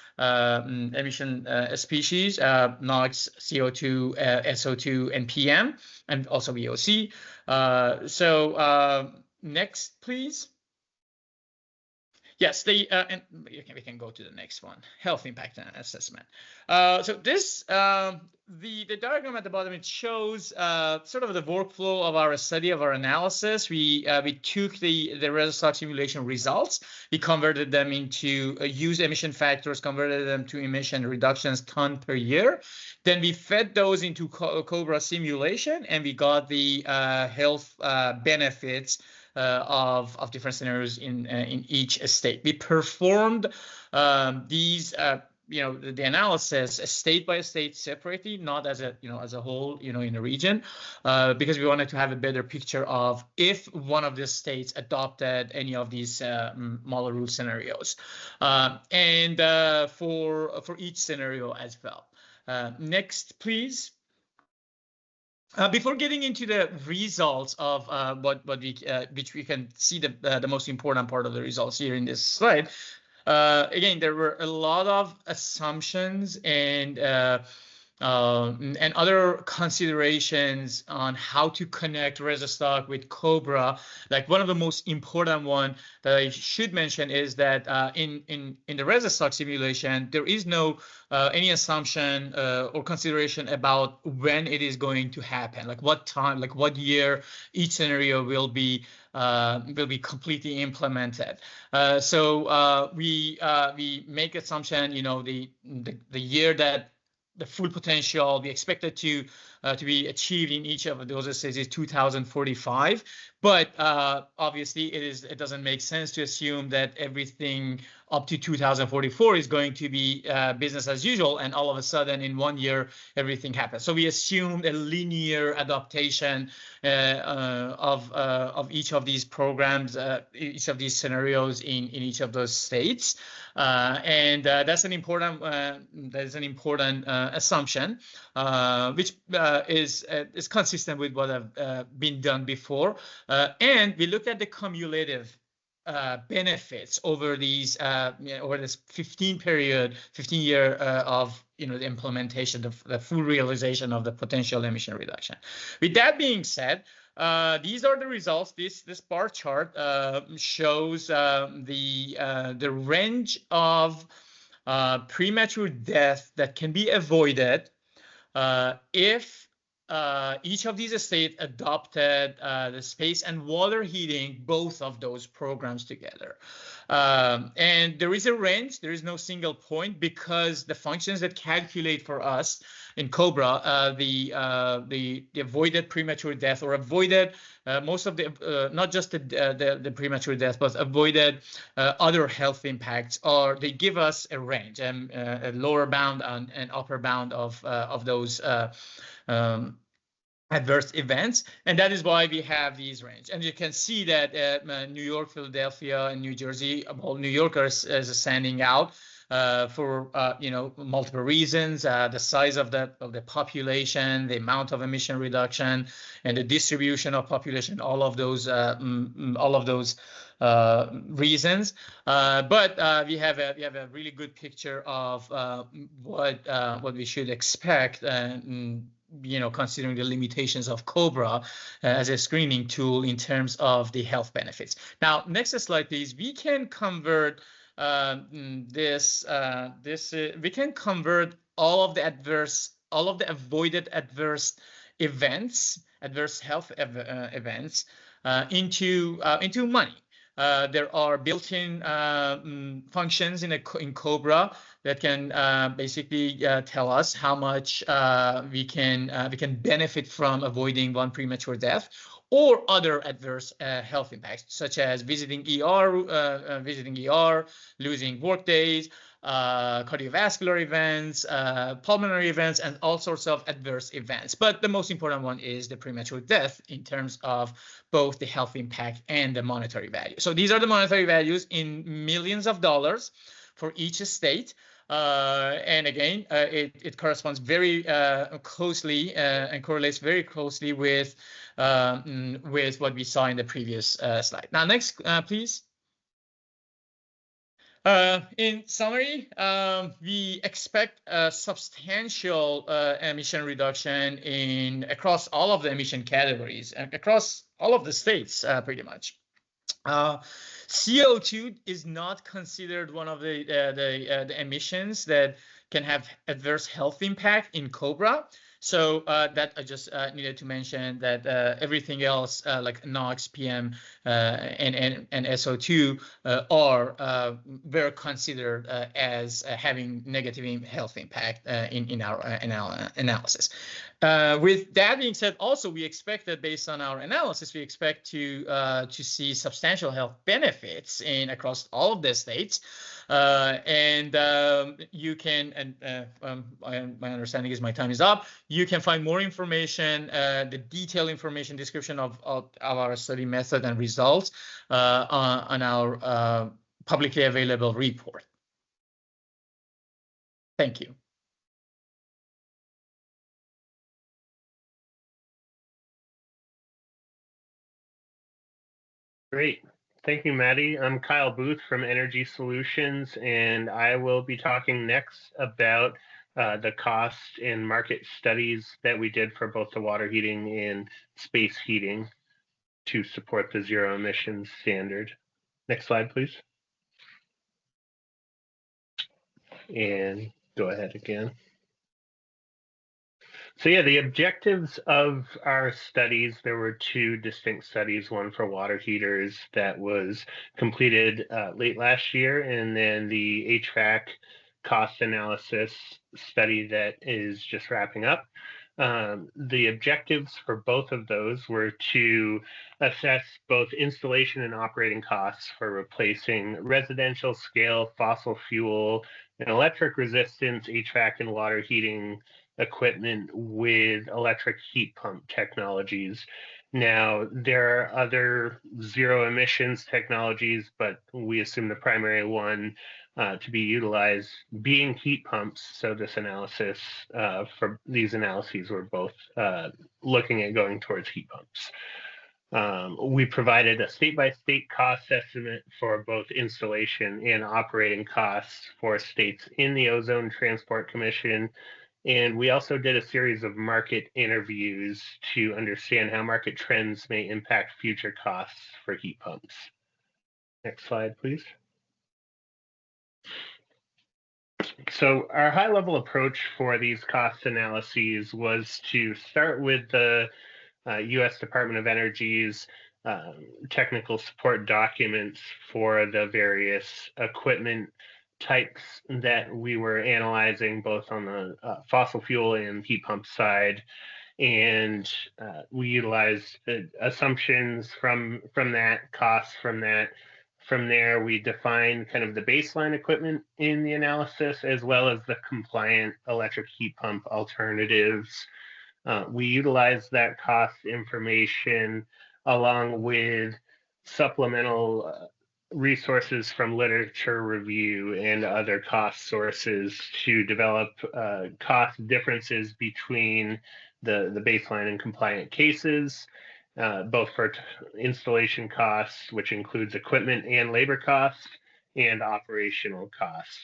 D: species, NOx, CO2, SO2, and PM, and also VOC. So next, please. Yes, and we can go to the next one, health impact assessment. So this, the diagram at the bottom, it shows sort of the workflow of our study, of our analysis. We took the ResiStock simulation results, we converted them into use emission factors, converted them to emission reductions ton per year. Then we fed those into Cobra simulation, and we got the health benefits of different scenarios in each state. We performed these the analysis state by state separately, not as a as a whole in a region, because we wanted to have a better picture of if one of the states adopted any of these model rule scenarios, and for each scenario as well. Next, please. Before getting into the results of which we can see the most important part of the results here in this slide, again, there were a lot of assumptions and and other considerations on how to connect Resostock with Cobra. Like one of the most important one that I should mention is that in the Resostock simulation, there is no any assumption or consideration about when it is going to happen, like what time, like what year each scenario will be completely implemented. So we make assumption, you know, the year that the full potential we expected to be achieved in each of those states is 2045, but obviously it doesn't make sense to assume that everything up to 2044 is going to be business as usual, and all of a sudden in 1 year everything happens. So we assumed a linear adaptation of each of these programs, each of these scenarios in each of those states, and that's an important assumption, which is consistent with what have been done before, and we looked at the cumulative benefits over these over this 15-year of the implementation, the full realization of the potential emission reduction. With that being said, these are the results. This bar chart shows the range of premature death that can be avoided if each of these states adopted the space and water heating, both of those programs together. And there is a range. There is no single point, because the functions that calculate for us in Cobra, the avoided premature death, or avoided most of the not just the premature death, but avoided other health impacts, or they give us a range, a lower bound and an upper bound of those adverse events, and that is why we have these range. And you can see that New York, Philadelphia, and New Jersey, well, New York is standing out for multiple reasons: the size of the population, the amount of emission reduction, and the distribution of population. All of those reasons. But we have a really good picture of what we should expect. Considering the limitations of Cobra as a screening tool in terms of the health benefits. Now, next slide, please. We can convert we can convert all of the avoided adverse health events into money. There are built-in functions in Cobra that can basically tell us how much we can benefit from avoiding one premature death or other adverse health impacts, such as visiting ER, losing work days, cardiovascular events, pulmonary events, and all sorts of adverse events. But the most important one is the premature death in terms of both the health impact and the monetary value. So these are the monetary values in millions of dollars for each state. And again, it corresponds very closely and correlates very closely with what we saw in the previous slide. Now, next, please. In summary, we expect a substantial emission reduction across all of the emission categories, across all of the states, pretty much. CO2 is not considered one of the emissions that can have adverse health impact in Cobra. So that I just needed to mention that everything else like NOx, PM, and SO2 are very considered as having negative health impact in our analysis. With that being said, also we expect that based on our analysis, we expect to see substantial health benefits across all of the states. And you can, my understanding is my time is up. You can find more information, the detailed information description of our study method and results on our publicly available report. Thank you.
E: Great. Thank you, Mahdi. I'm Kyle Booth from Energy Solutions, and I will be talking next about the cost and market studies that we did for both the water heating and space heating to support the zero emissions standard. Next slide, please. And go ahead again. So yeah, the objectives of our studies, there were two distinct studies, one for water heaters that was completed late last year, and then the HVAC cost analysis study that is just wrapping up. The objectives for both of those were to assess both installation and operating costs for replacing residential scale fossil fuel and electric resistance HVAC and water heating equipment with electric heat pump technologies. Now, there are other zero emissions technologies, but we assume the primary one to be utilized being heat pumps. So this analysis, for these analyses, we're both looking at going towards heat pumps. We provided a state-by-state cost estimate for both installation and operating costs for states in the Ozone Transport Commission. And we also did a series of market interviews to understand how market trends may impact future costs for heat pumps. Next slide, please. So our high-level approach for these cost analyses was to start with the U.S. Department of Energy's technical support documents for the various equipment types that we were analyzing, both on the fossil fuel and heat pump side. And we utilized assumptions from that, costs from that. From there, we defined kind of the baseline equipment in the analysis, as well as the compliant electric heat pump alternatives. We utilized that cost information along with supplemental resources from literature review and other cost sources to develop cost differences between the baseline and compliant cases, both for installation costs, which includes equipment and labor costs, and operational costs.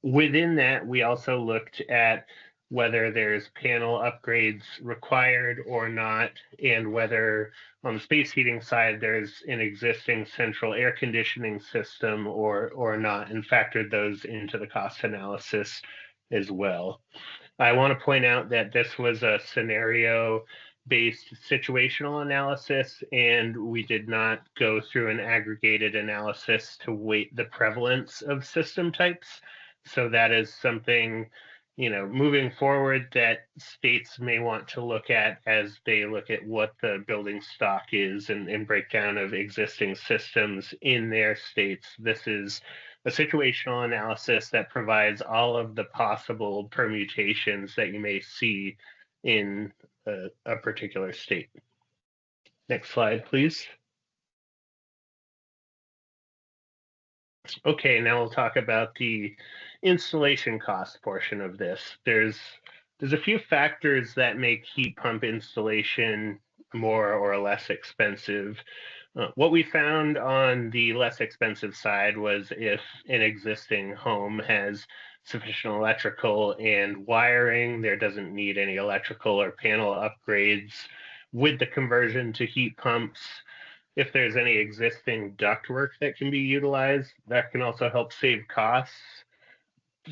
E: Within that, we also looked at whether there's panel upgrades required or not, and whether on the space heating side there's an existing central air conditioning system or not, and factored those into the cost analysis as well. I want to point out that this was a scenario-based situational analysis, and we did not go through an aggregated analysis to weight the prevalence of system types. So that is something, moving forward that states may want to look at as they look at what the building stock is and breakdown of existing systems in their states. This is a situational analysis that provides all of the possible permutations that you may see in a particular state. Next slide, please. Okay, now we'll talk about the installation cost portion of this. There's a few factors that make heat pump installation more or less expensive. What we found on the less expensive side was if an existing home has sufficient electrical and wiring, there doesn't need any electrical or panel upgrades with the conversion to heat pumps. If there's any existing ductwork that can be utilized, that can also help save costs.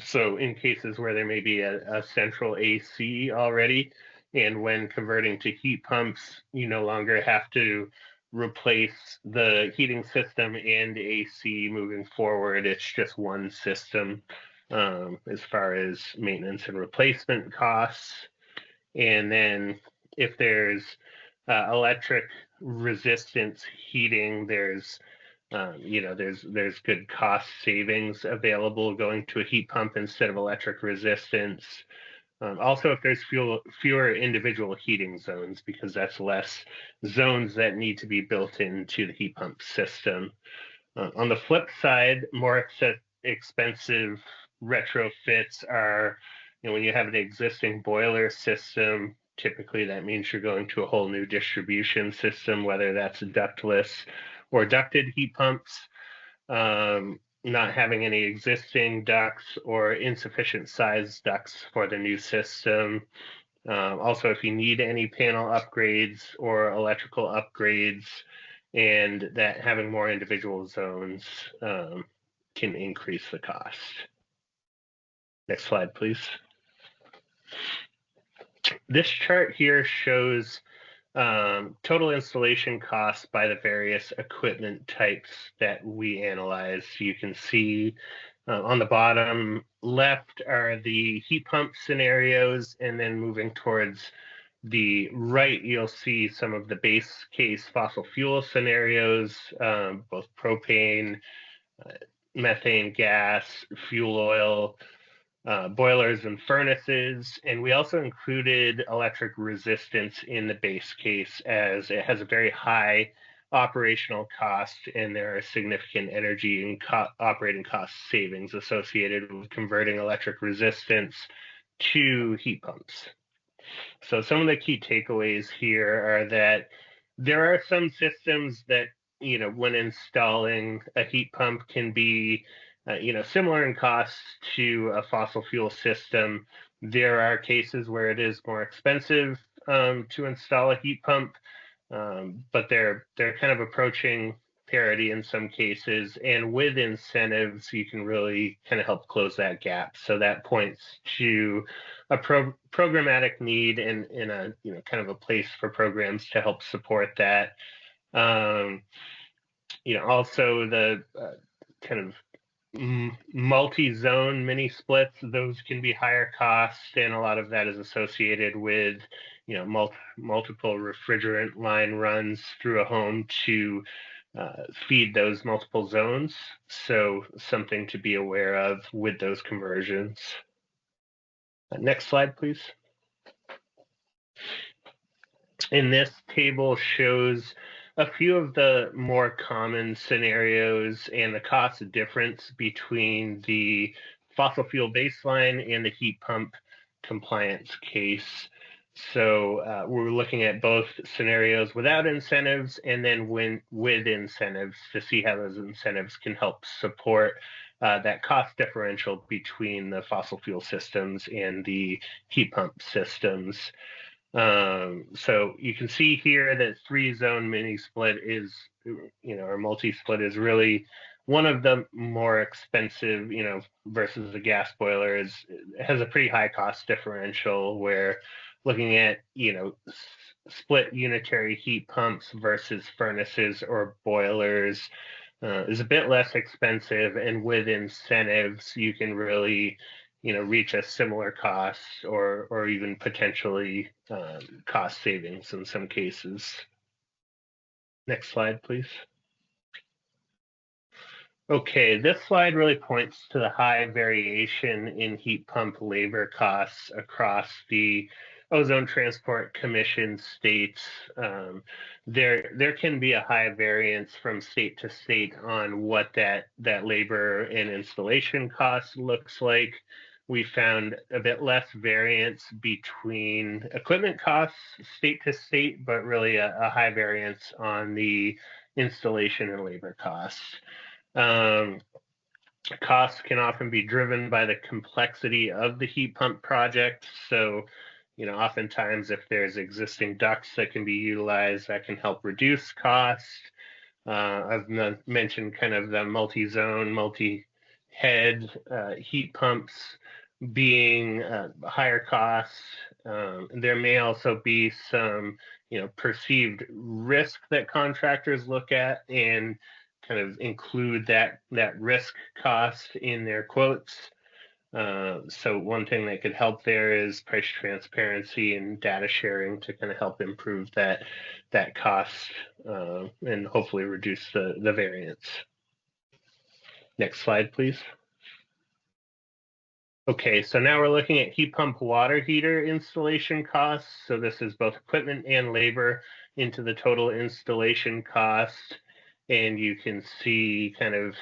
E: So in cases where there may be a central AC already, and when converting to heat pumps, you no longer have to replace the heating system and AC moving forward. It's just one system as far as maintenance and replacement costs. And then if there's electric resistance heating, there's good cost savings available going to a heat pump instead of electric resistance. Also, if there's fewer individual heating zones, because that's less zones that need to be built into the heat pump system. On the flip side, more expensive retrofits are, when you have an existing boiler system, typically that means you're going to a whole new distribution system, whether that's ductless or ducted heat pumps. not having any existing ducts or insufficient size ducts for the new system. Also, if you need any panel upgrades or electrical upgrades, and that having more individual zones can increase the cost. Next slide, please. This chart here shows total installation costs by the various equipment types that we analyzed. You can see on the bottom left are the heat pump scenarios, and then moving towards the right, you'll see some of the base case fossil fuel scenarios, both propane, methane gas, fuel oil, boilers and furnaces, and we also included electric resistance in the base case as it has a very high operational cost, and there are significant energy and operating cost savings associated with converting electric resistance to heat pumps. So some of the key takeaways here are that there are some systems that, when installing a heat pump can be similar in cost to a fossil fuel system. There are cases where it is more expensive to install a heat pump, but they're kind of approaching parity in some cases. And with incentives, you can really kind of help close that gap. So that points to a programmatic need and in a kind of a place for programs to help support that. Also the kind of multi-zone mini splits, those can be higher cost, and a lot of that is associated with multiple refrigerant line runs through a home to feed those multiple zones. So something to be aware of with those conversions. Next slide, please. And this table shows a few of the more common scenarios and the cost difference between the fossil fuel baseline and the heat pump compliance case. So we're looking at both scenarios without incentives and then with incentives to see how those incentives can help support that cost differential between the fossil fuel systems and the heat pump systems. So you can see here that 3-zone mini split is, or multi-split is really one of the more expensive, versus the gas boiler it has a pretty high cost differential where looking at, split unitary heat pumps versus furnaces or boilers is a bit less expensive, and with incentives, you can really reach a similar cost or even potentially cost savings in some cases. Next slide, please. Okay, this slide really points to the high variation in heat pump labor costs across the Ozone Transport Commission states. There can be a high variance from state to state on what that labor and installation cost looks like. We found a bit less variance between equipment costs state to state, but really a high variance on the installation and labor costs. Costs can often be driven by the complexity of the heat pump project. So, oftentimes if there's existing ducts that can be utilized, that can help reduce cost. I've mentioned kind of the multi-zone, multi-head heat pumps being higher costs. There may also be some, perceived risk that contractors look at and kind of include that risk cost in their quotes. So one thing that could help there is price transparency and data sharing to kind of help improve that cost and hopefully reduce the variance. Next slide, please. Okay, so now we're looking at heat pump water heater installation costs. So this is both equipment and labor into the total installation cost. And you can see kind of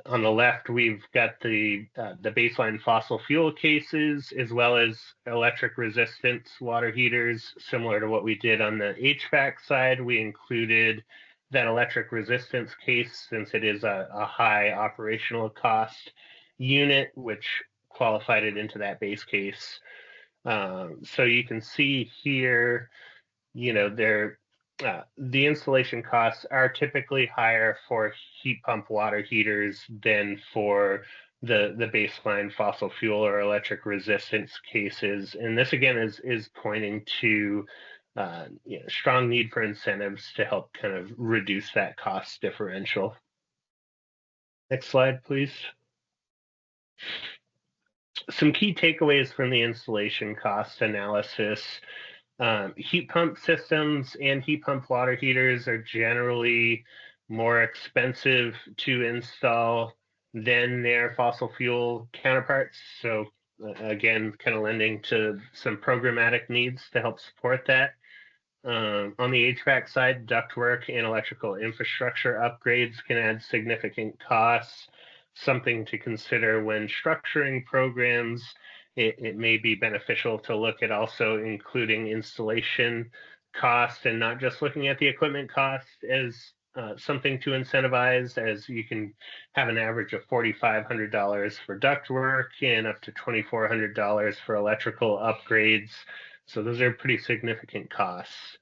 E: on the left, we've got the baseline fossil fuel cases, as well as electric resistance water heaters, similar to what we did on the HVAC side. We included that electric resistance case, since it is a high operational cost unit, which qualified it into that base case. So you can see here, the installation costs are typically higher for heat pump water heaters than for the baseline fossil fuel or electric resistance cases. And this again is pointing to strong need for incentives to help kind of reduce that cost differential. Next slide, please. Some key takeaways from the installation cost analysis. Heat pump systems and heat pump water heaters are generally more expensive to install than their fossil fuel counterparts. So again, kind of lending to some programmatic needs to help support that. On the HVAC side, ductwork and electrical infrastructure upgrades can add significant costs. Something to consider when structuring programs. It may be beneficial to look at also including installation cost and not just looking at the equipment cost as something to incentivize, as you can have an average of $4,500 for ductwork and up to $2,400 for electrical upgrades. So those are pretty significant costs.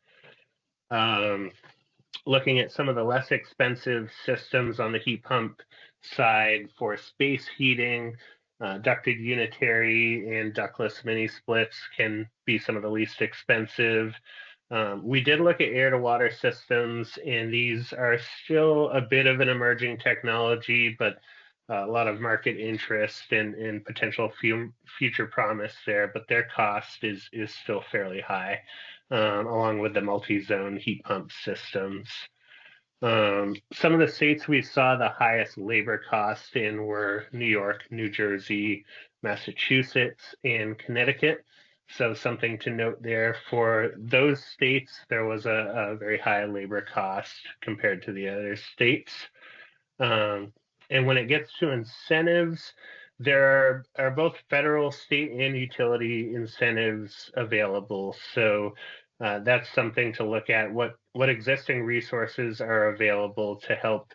E: Looking at some of the less expensive systems on the heat pump side for space heating, ducted unitary and ductless mini splits can be some of the least expensive. We did look at air to water systems, and these are still a bit of an emerging technology, but a lot of market interest and potential future promise there, but their cost is still fairly high, along with the multi-zone heat pump systems. Some of the states we saw the highest labor costs in were New York, New Jersey, Massachusetts, and Connecticut. So something to note there, for those states, there was a very high labor cost compared to the other states. And when it gets to incentives, there are both federal, state, and utility incentives available. So that's something to look at, what existing resources are available to help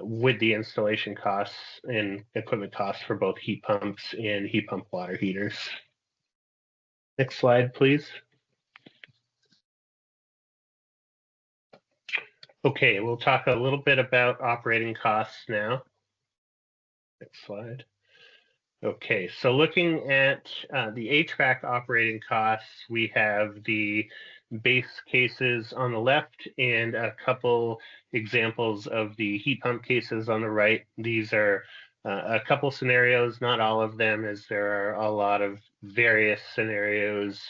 E: with the installation costs and equipment costs for both heat pumps and heat pump water heaters. Next slide, please. Okay, we'll talk a little bit about operating costs now. Next slide. Okay, so looking at the HVAC operating costs, we have the base cases on the left and a couple examples of the heat pump cases on the right. These are a couple scenarios, not all of them, as there are a lot of various scenarios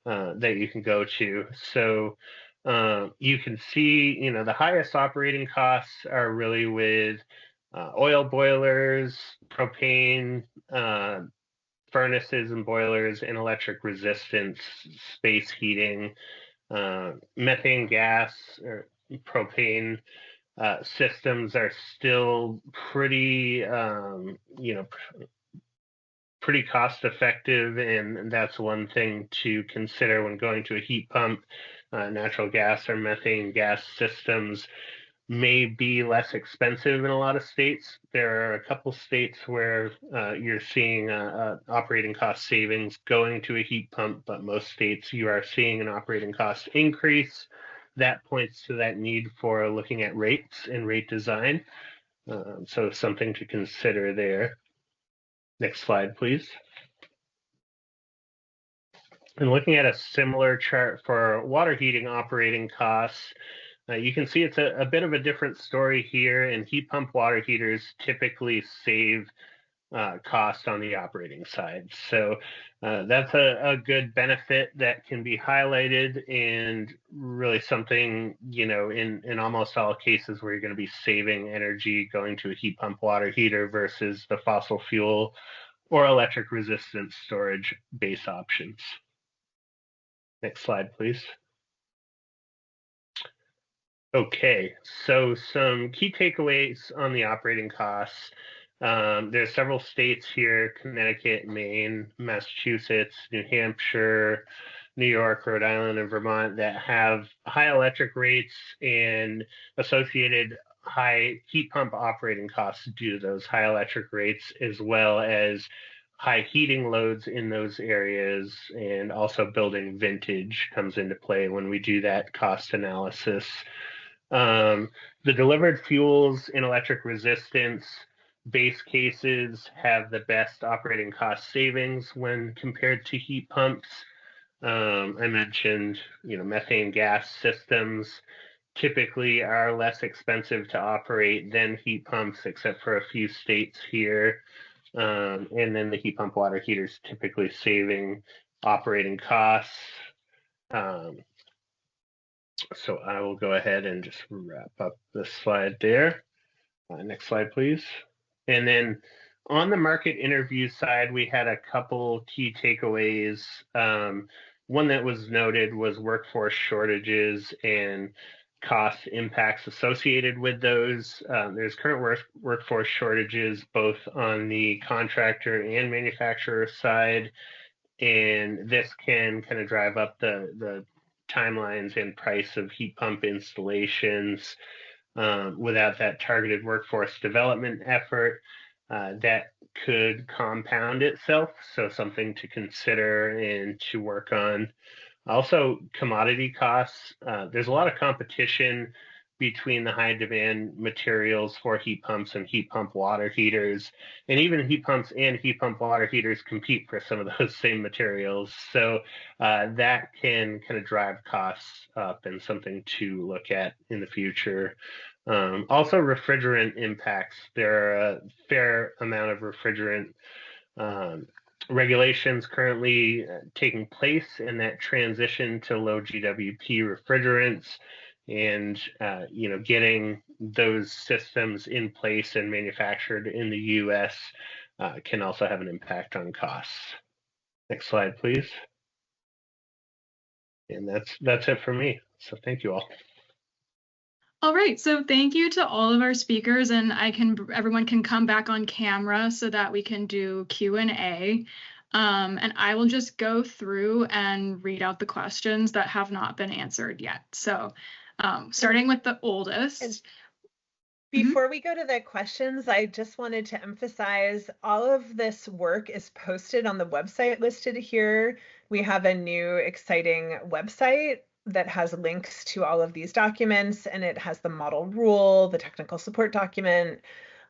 E: that you can go to. So you can see, the highest operating costs are really with oil boilers, propane, furnaces and boilers, and electric resistance space heating. Methane gas or propane systems are still pretty, pretty cost effective, and that's one thing to consider when going to a heat pump. Natural gas or methane gas systems may be less expensive in a lot of states. There are a couple states where you're seeing operating cost savings going to a heat pump, but most states you are seeing an operating cost increase. That points to that need for looking at rates and rate design. So something to consider there. Next slide, please. And looking at a similar chart for water heating operating costs, you can see it's a bit of a different story here, and heat pump water heaters typically save cost on the operating side. So that's a good benefit that can be highlighted, and really something, in almost all cases where you're going to be saving energy going to a heat pump water heater versus the fossil fuel or electric resistance storage base options. Next slide, please. Okay, so some key takeaways on the operating costs. There's several states here: Connecticut, Maine, Massachusetts, New Hampshire, New York, Rhode Island, and Vermont that have high electric rates and associated high heat pump operating costs due to those high electric rates, as well as high heating loads in those areas. And also building vintage comes into play when we do that cost analysis. The delivered fuels in electric resistance base cases have the best operating cost savings when compared to heat pumps. I mentioned, methane gas systems typically are less expensive to operate than heat pumps, except for a few states here. And then the heat pump water heaters typically saving operating costs. So I will go ahead and just wrap up this slide there. Next slide, please. And then on the market interview side, we had a couple key takeaways. One that was noted was workforce shortages and cost impacts associated with those. There's current workforce shortages both on the contractor and manufacturer side, and this can kind of drive up the timelines and price of heat pump installations. Without that targeted workforce development effort, that could compound itself. So something to consider and to work on. Also, commodity costs. There's a lot of competition between the high demand materials for heat pumps and heat pump water heaters. And even heat pumps and heat pump water heaters compete for some of those same materials. So that can kind of drive costs up, and something to look at in the future. Also, refrigerant impacts. There are a fair amount of refrigerant regulations currently taking place in that transition to low GWP refrigerants, and getting those systems in place and manufactured in the US can also have an impact on costs. Next slide, please. And that's it for me. So thank you all.
A: All right, so thank you to all of our speakers, and everyone can come back on camera so that we can do Q&A. And I will just go through and read out the questions that have not been answered yet. So starting with the oldest.
C: Before we go to the questions, I just wanted to emphasize all of this work is posted on the website listed here. We have a new exciting website that has links to all of these documents, and it has the model rule, the technical support document,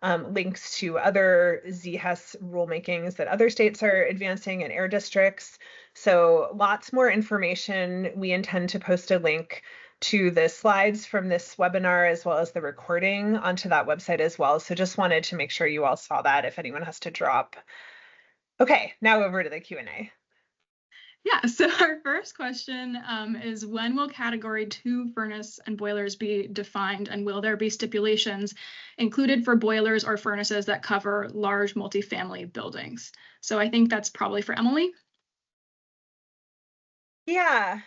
C: links to other ZHES rulemakings that other states are advancing and air districts. So lots more information. We intend to post a link to the slides from this webinar as well as the recording onto that website as well. So just wanted to make sure you all saw that if anyone has to drop. Okay, now over to the Q&A.
A: Yeah, so our first question is, when will Category 2 furnace and boilers be defined, and will there be stipulations included for boilers or furnaces that cover large multifamily buildings? So I think that's probably for Emily.
C: Yeah,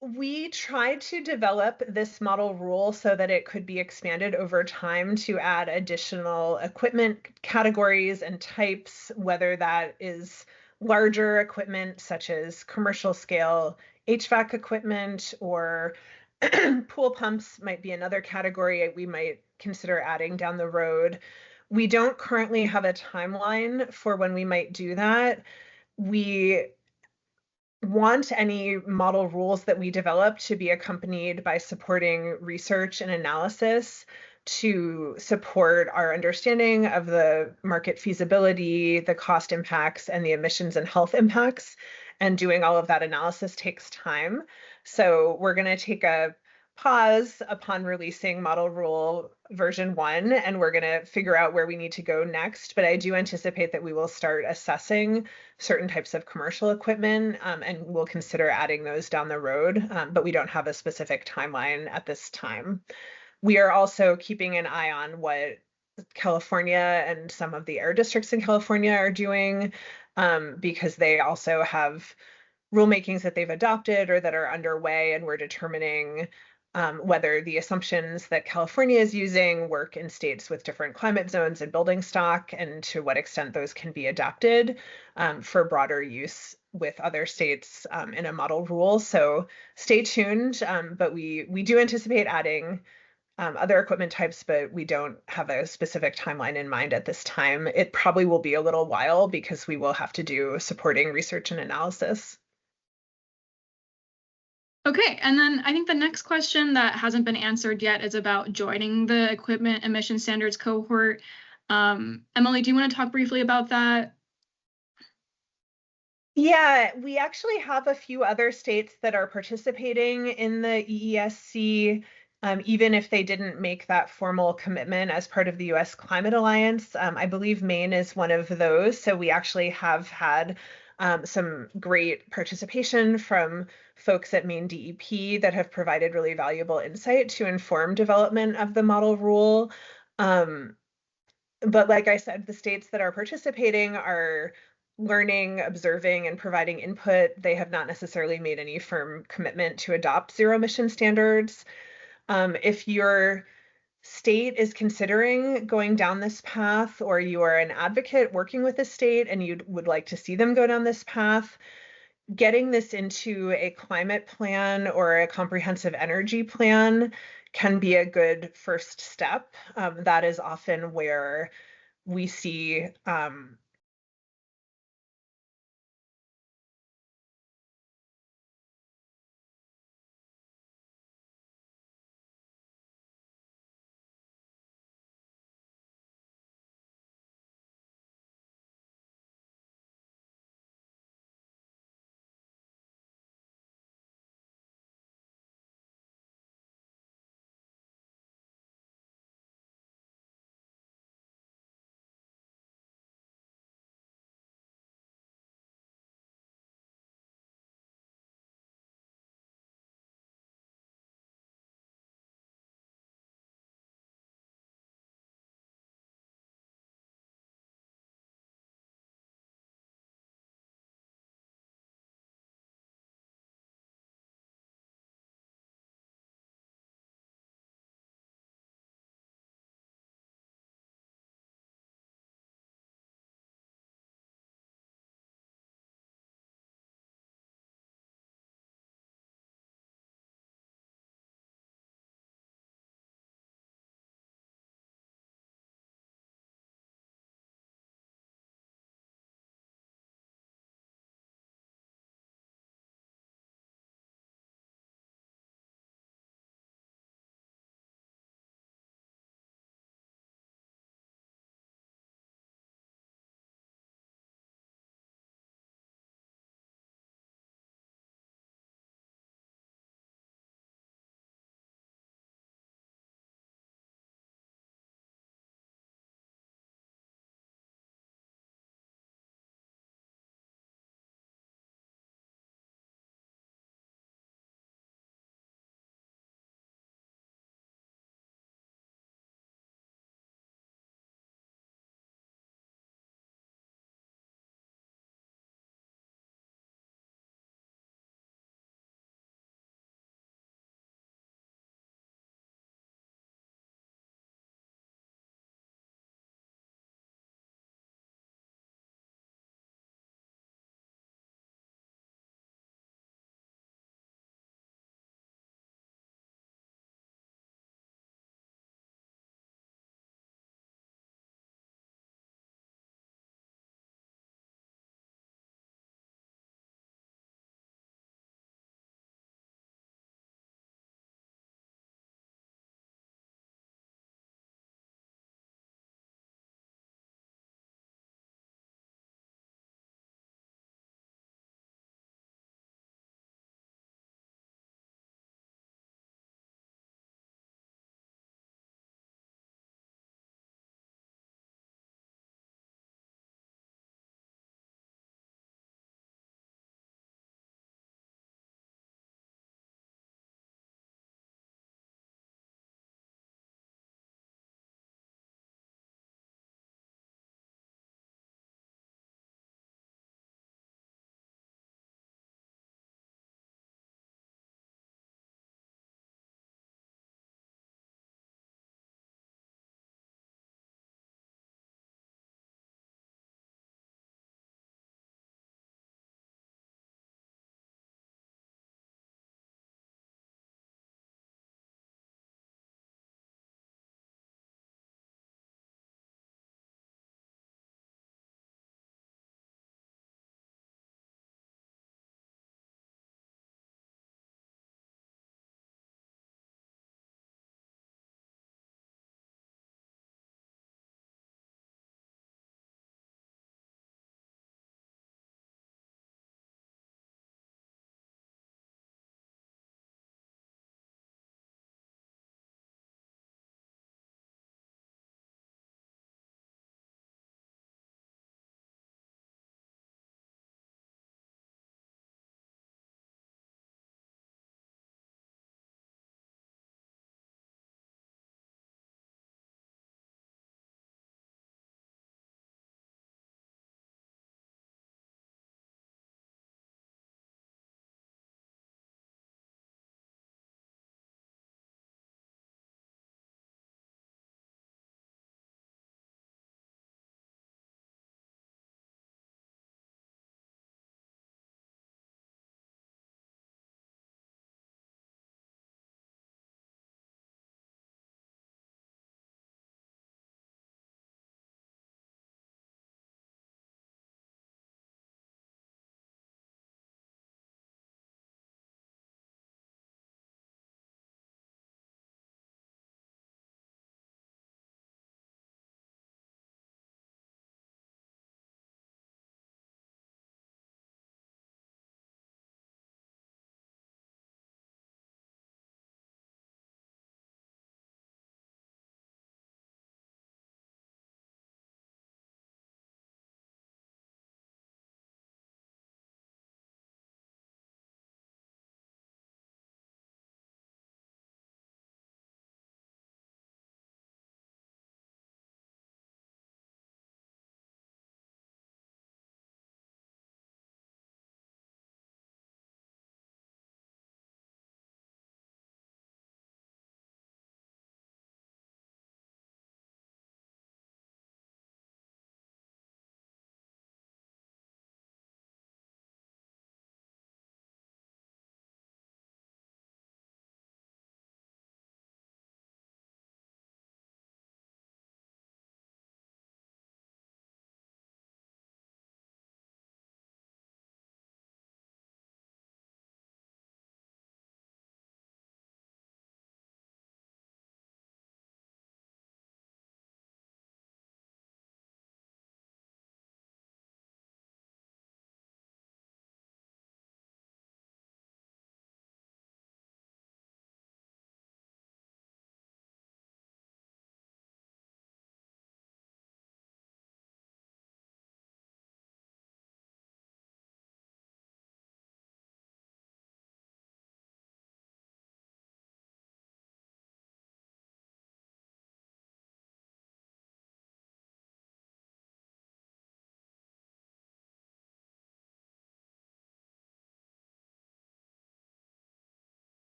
C: we tried to develop this model rule so that it could be expanded over time to add additional equipment categories and types, whether that is larger equipment such as commercial scale HVAC equipment, or pool pumps might be another category we might consider adding down the road. We don't currently have a timeline for when we might do that. We want any model rules that we develop to be accompanied by supporting research and analysis to support our understanding of the market feasibility, the cost impacts, and the emissions and health impacts. And doing all of that analysis takes time. So we're going to take a pause upon releasing model rule version 1, and we're going to figure out where we need to go next. But I do anticipate that we will start assessing certain types of commercial equipment, and we'll consider adding those down the road, but we don't have a specific timeline at this time. We are also keeping an eye on what California and some of the air districts in California are doing, because they also have rulemakings that they've adopted or that are underway, and we're determining whether the assumptions that California is using work in states with different climate zones and building stock, and to what extent those can be adapted for broader use with other states in a model rule. So stay tuned, but we do anticipate adding other equipment types, but we don't have a specific timeline in mind at this time. It probably will be a little while because we will have to do supporting research and analysis.
A: Okay, and then I think the next question that hasn't been answered yet is about joining the equipment emission standards cohort. Emily, do you want to talk briefly about that?
C: Yeah, we actually have a few other states that are participating in the EESC, even if they didn't make that formal commitment as part of the US Climate Alliance. I believe Maine is one of those. So we actually have had some great participation from folks at Maine DEP that have provided really valuable insight to inform development of the model rule. But like I said, the states that are participating are learning, observing, and providing input. They have not necessarily made any firm commitment to adopt zero emission standards. If your state is considering going down this path, or you are an advocate working with the state and you would like to see them go down this path, getting this into a climate plan or a comprehensive energy plan can be a good first step. That is often where we see